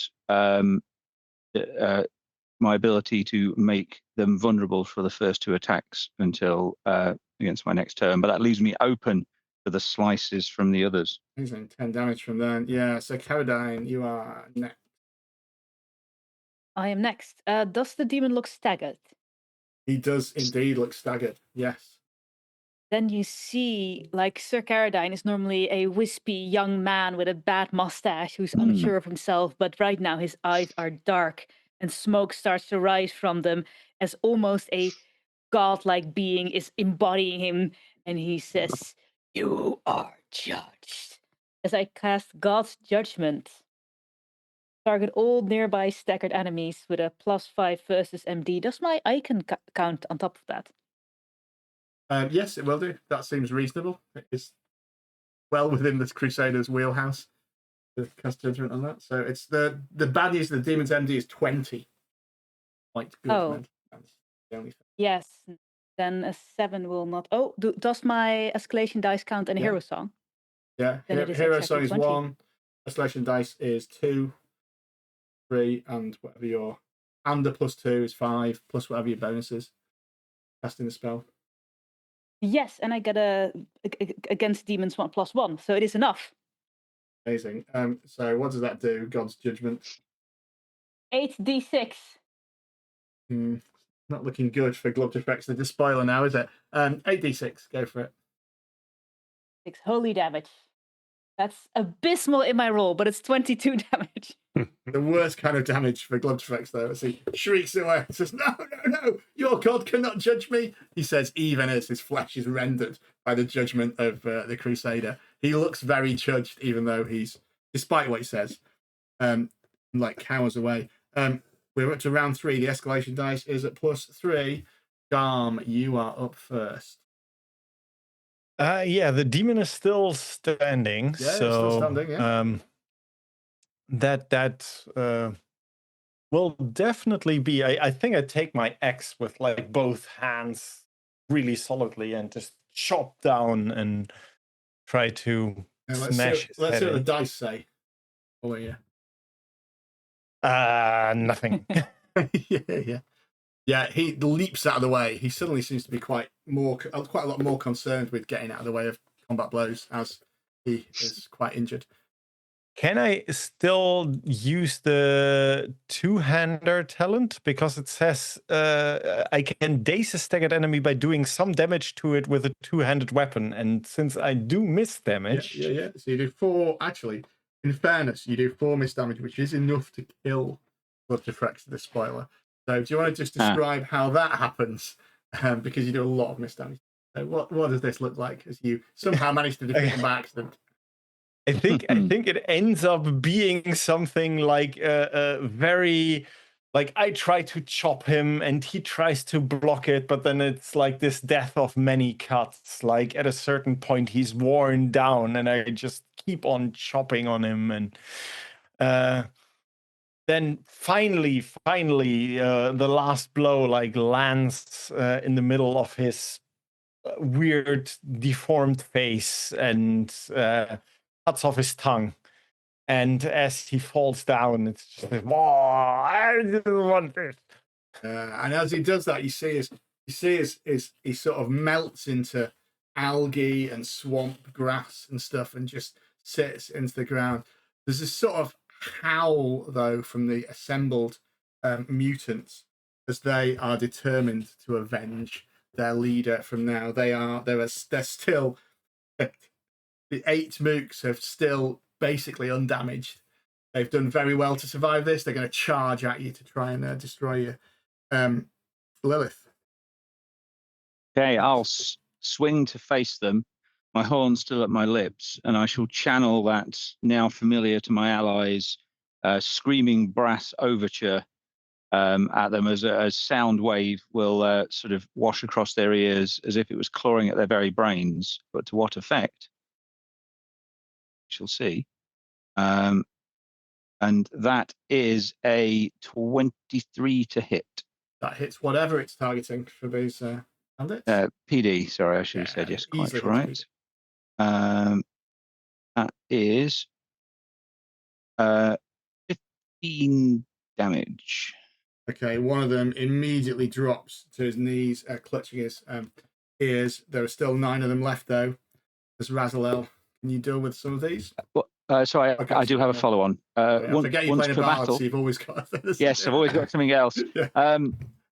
my ability to make them vulnerable for the first 2 attacks until against my next turn. But that leaves me open for the slices from the others. Amazing. 10 damage from then. Yeah, so Caradine, you are next. I am next. Does the demon look staggered? He does indeed look staggered, yes. Then you see, like, Sir Caradine is normally a wispy young man with a bad mustache who's unsure of himself, but right now his eyes are dark and smoke starts to rise from them as almost a godlike being is embodying him, and he says, "You are judged." As I cast God's Judgment, target all nearby staggered enemies with a +5 versus MD. Does my icon count on top of that? Yes, it will do. That seems reasonable. It is well within the Crusader's wheelhouse to cast judgment on that. So it's the bad news. The demon's MD is 20. Quite good. Oh. That's the only thing. Yes. Then a 7 will not. Oh, does my escalation dice count in a Yeah. hero song? Yeah, Then it is hero exactly song is 20. 1. Escalation dice is 2, 3, and whatever your and the +2 is 5, plus whatever your bonus is. Casting the spell. Yes, and I get a against demons 1 +1, so it is enough. Amazing. So what does that do? God's judgment. 8d6. Not looking good for Glove Defects. The spoiler now, is it? 8d6. Go for it. 6 holy damage. That's abysmal in my roll, but it's 22 damage. The worst kind of damage for Glove Defects, though, as he shrieks away and says, "No, no, no! Your God cannot judge me!" He says, even as his flesh is rendered by the judgment of the Crusader. He looks very judged, even though he's, despite what he says, like cowers away. We're up to round 3. The escalation dice is at +3. Garm, you are up first. Yeah, the demon is still standing. Yeah, it's so still standing, yeah. That will definitely be. I think I take my axe with like both hands really solidly and just chop down and try to smash his Let's head see what the in. dice say. Oh, yeah. Nothing. yeah. Yeah, he leaps out of the way. He suddenly seems to be quite a lot more concerned with getting out of the way of combat blows as he is quite injured. Can I still use the two-hander talent? Because it says I can daze a staggered enemy by doing some damage to it with a two-handed weapon. And since I do miss damage... Yeah. So you do 4, actually, in fairness, you do 4 miss damage, which is enough to kill Bloodtefrex, the spoiler. So do you want to just describe how that happens? Because you do a lot of miss damage. So what does this look like as you somehow manage to defeat him by accident? I think it ends up being something like very, like, I try to chop him and he tries to block it, but then it's like this death of many cuts. Like at a certain point he's worn down and I just keep on chopping on him, and then finally the last blow like lands in the middle of his weird deformed face and cuts off his tongue, and as he falls down, it's just like, "Whoa! I didn't want this." And as he does that, you see he sort of melts into algae and swamp grass and stuff, and just sits into the ground. There's this sort of howl though from the assembled mutants as they are determined to avenge their leader. From now, they're still. The 8 mooks have still basically undamaged. They've done very well to survive this. They're going to charge at you to try and destroy you. Lilith. Okay, I'll swing to face them, my horn still at my lips, and I shall channel that now familiar to my allies, screaming brass overture at them as a sound wave will sort of wash across their ears as if it was clawing at their very brains. But to what effect? Shall see. And that is a 23 to hit. That hits whatever it's targeting for these bandits. PD, sorry, I should have said yes, quite right. That is 15 damage. Okay, one of them immediately drops to his knees, clutching his ears. There are still 9 of them left, though. There's Razalel. Can you deal with some of these? Sorry, okay, I do have a follow-on. Forget you playing a battle, so you've always got... Yes, I've always got something else. Yeah.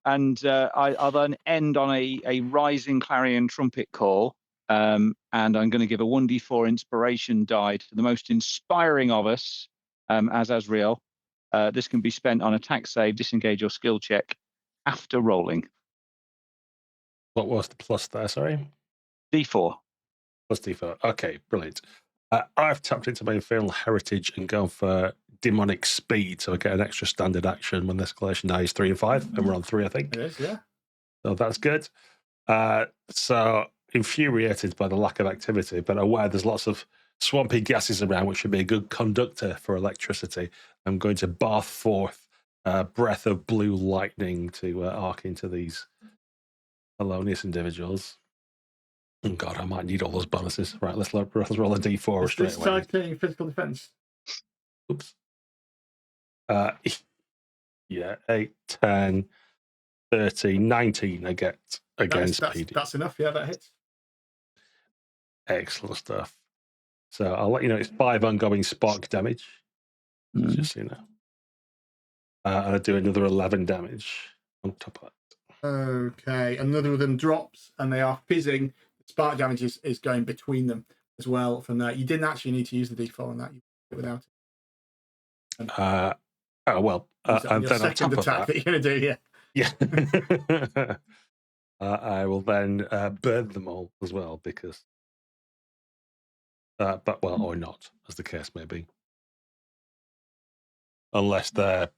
I'll then end on a rising clarion trumpet call, and I'm going to give a 1d4 inspiration die to the most inspiring of us, as Asriel. This can be spent on attack save, disengage, or skill check after rolling. What was the plus there, sorry? D4. Plus D4. Okay, brilliant. I've tapped into my Infernal Heritage and gone for Demonic Speed, so I get an extra standard action when the escalation die is 3 and 5, and we're on 3, I think. It is, yeah. So that's good. So infuriated by the lack of activity, but aware there's lots of swampy gases around, which should be a good conductor for electricity. I'm going to bath forth a breath of blue lightning to arc into these felonious individuals. Oh God, I might need all those bonuses. Right, let's roll a D4 straight away. Targeting physical defense. Oops. Yeah, 8, 10, 30, 19 I get against PD. That's enough, yeah, that hits. Excellent stuff. So I'll let you know it's 5 ongoing spark damage. Just so you know. And I do another 11 damage on top of that. Okay, another of them drops and they are fizzing. Spark damage is going between them as well from there. You didn't actually need to use the D4 on that. You did it without it. And then on top of attack that you're going to do, yeah. I will then burn them all as well because... or not, as the case may be. Unless their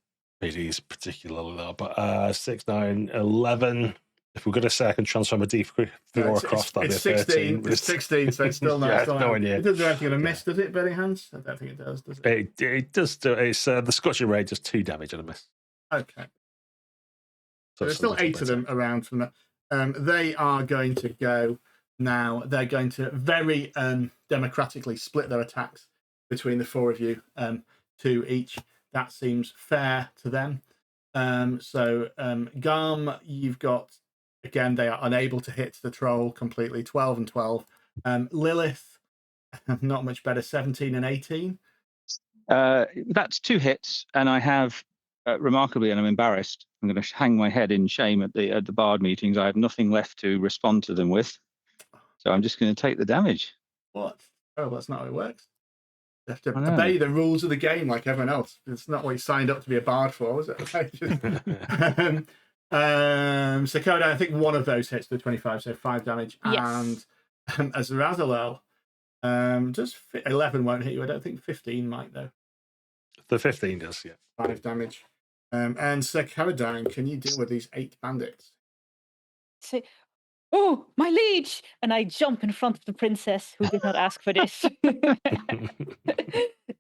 PD is particularly low. But 6, 9, 11... If we're going to say I can transform a D4 across, that'd be a 13. It's 16, so it's still nice. It doesn't do anything to miss, does it, Benny Hands? I don't think it does it? It does do. It's the Scotchy Ray does 2 damage on a miss. Okay. So there's still 8 of them around from that. They are going to go now. They're going to very democratically split their attacks between the 4 of you, 2 each. That seems fair to them. Garm, you've got... Again, they are unable to hit the troll completely. 12 and 12 Lilith, not much better, 17 and 18. That's 2 hits, and I have, remarkably, and I'm embarrassed, I'm going to hang my head in shame at the bard meetings. I have nothing left to respond to them with, so I'm just going to take the damage. What? Oh, that's not how it works. You have to obey the rules of the game like everyone else. It's not what you signed up to be a bard for, was it? So Coda, I think one of those hits the 25, so 5 damage. Yes. And as Razalel, just 11 won't hit you. I don't think 15 might though. The 15 does, yeah. 5 damage. And Sir Caradine, can you deal with these 8 bandits? Say, oh, my liege! And I jump in front of the princess, who did not ask for this.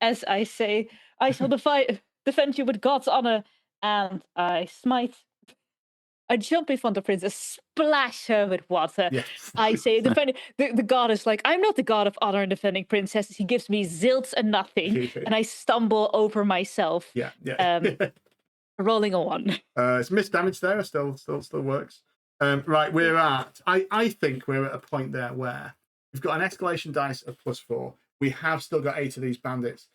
As I say, I shall defend you with God's honor. And I smite. I jump in front of the princess, splash her with water. Yes. I say, the god is like, I'm not the god of honor and defending princesses. He gives me zilts and nothing. And I stumble over myself. Yeah. Rolling a 1. It's missed damage there. Still works. Right, we're at. I think we're at a point there where we've got an escalation dice of +4. We have still got 8 of these bandits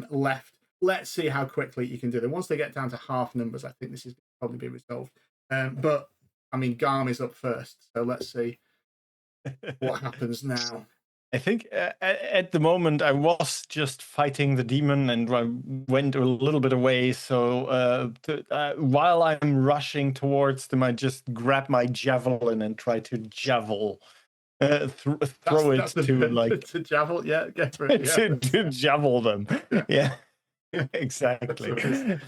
left. Let's see how quickly you can do them. Once they get down to half numbers, I think this is probably be resolved. But I mean, Garm is up first, so let's see what happens now. I think at the moment I was just fighting the demon and I went a little bit away. So while I'm rushing towards them, I just grab my javelin and try to javel, throw it to like to javel. Yeah, get for it. Yeah. to javel them. Yeah, exactly.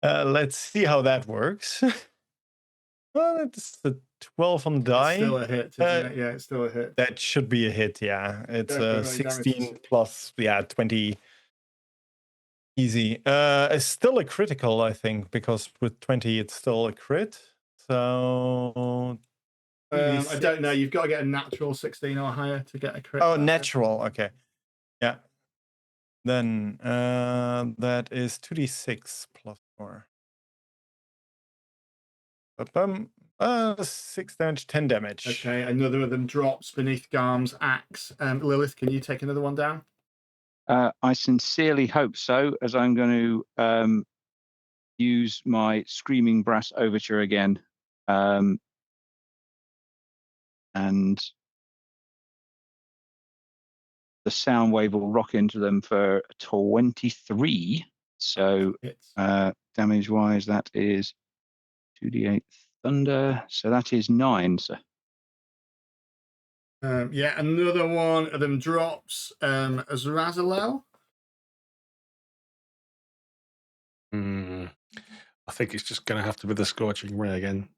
Let's see how that works. Well, it's the 12 on die. It's still a hit, isn't it? Yeah, it's still a hit. That should be a hit, yeah. It's 16 plus, 20. Easy. It's still a critical, I think, because with 20 it's still a crit. So I don't know. You've got to get a natural 16 or higher to get a crit. Oh, natural. Okay. Yeah. Then that is 2d6 plus 4. 6 damage, 10 damage. Okay, another of them drops beneath Garm's axe. Lilith, can you take another one down? I sincerely hope so, as I'm going to use my Screaming Brass Overture again. And the sound wave will rock into them for 23. So damage-wise, that is 2d8 thunder. So that is 9, sir. Yeah, another one of them drops. As Razalel. I think it's just going to have to be the Scorching Ray again.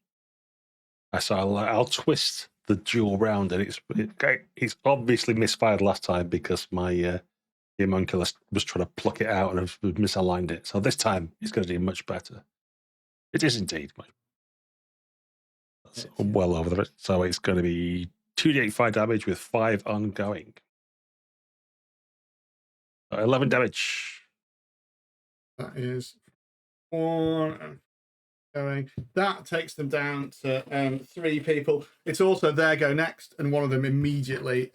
I'll twist the dual round, and it's obviously misfired last time because my homunculus was trying to pluck it out and have misaligned it. So this time it's going to do much better. It is indeed. That's well over the. So it's going to be 2d8 fire damage with 5 ongoing. 11 damage. That is 4 going. That takes them down to 3 people. It's also their go next, and one of them immediately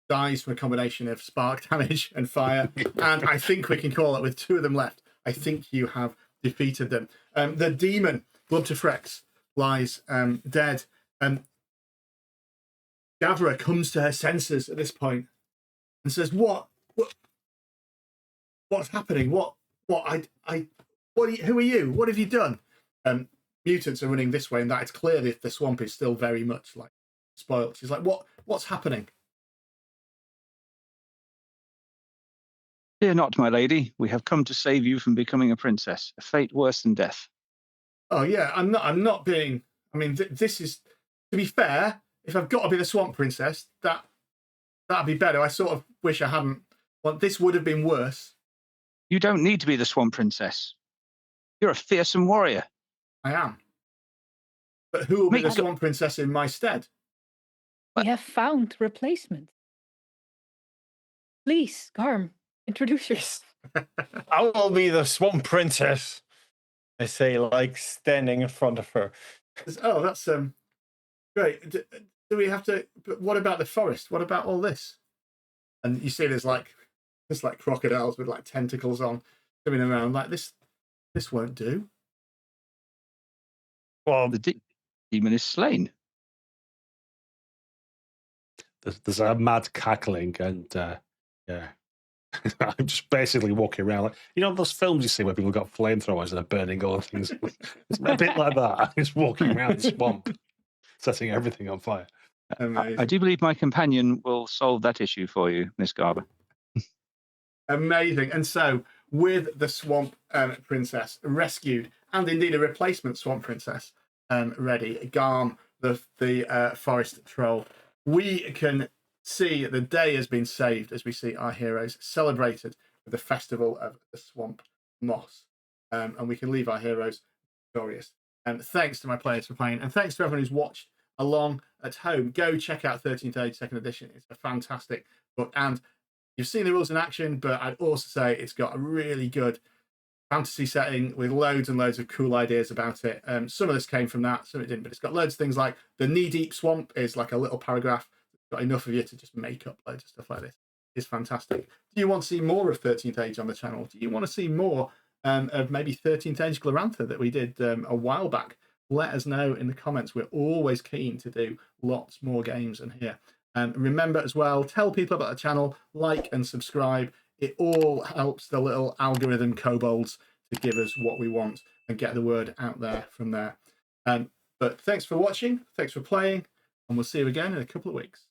dies from a combination of spark damage and fire. And I think we can call it with 2 of them left. I think you have defeated them. The demon, Blood to Frex, lies dead. Gavra comes to her senses at this point and says, "What's happening? Who are you? What have you done?" Mutants are running this way and that. It's clear that the swamp is still very much like spoiled. She's like, what's happening? Fear not, my lady. We have come to save you from becoming a princess, a fate worse than death. Oh yeah, I'm not being. I mean, this is, to be fair. If I've got to be the swamp princess, that'd be better. I sort of wish I hadn't. Well, this would have been worse. You don't need to be the swamp princess. You're a fearsome warrior. I am. But who will be the swamp princess in my stead? We have found replacement. Please, Garm, introduce yourself. I will be the swamp princess. I say, like standing in front of her. Oh, that's great. do we have to? But what about the forest? What about all this? And you see, there's like crocodiles with like tentacles on swimming around. Like this won't do. Well, The demon is slain. There's a mad cackling, and yeah, I'm just basically walking around like, you know, those films you see where people got flamethrowers and they're burning all things. It's a bit like that. I'm just walking around the swamp, setting everything on fire. I do believe my companion will solve that issue for you, Miss Garber. Amazing. And so, with the swamp princess rescued, and indeed a replacement swamp princess ready, Garm, the forest troll, we can see the day has been saved as we see our heroes celebrated with the festival of the swamp moss. And we can leave our heroes victorious. Thanks to my players for playing, and thanks to everyone who's watched along at home. Go check out 13th Age 2nd Edition. It's a fantastic book, and you've seen the rules in action, but I'd also say it's got a really good fantasy setting with loads and loads of cool ideas about it. Some of this came from that, some of it didn't, but it's got loads of things like the Kneedeep Swamp is like a little paragraph. It's got enough of you to just make up loads of stuff like this. It's fantastic. Do you want to see more of 13th Age on the channel? Do you want to see more of maybe 13th Age Glorantha that we did a while back? Let us know in the comments. We're always keen to do lots more games in here. Remember as well, tell people about the channel, like and subscribe. It all helps the little algorithm kobolds to give us what we want and get the word out there from there. But thanks for watching, thanks for playing, and we'll see you again in a couple of weeks.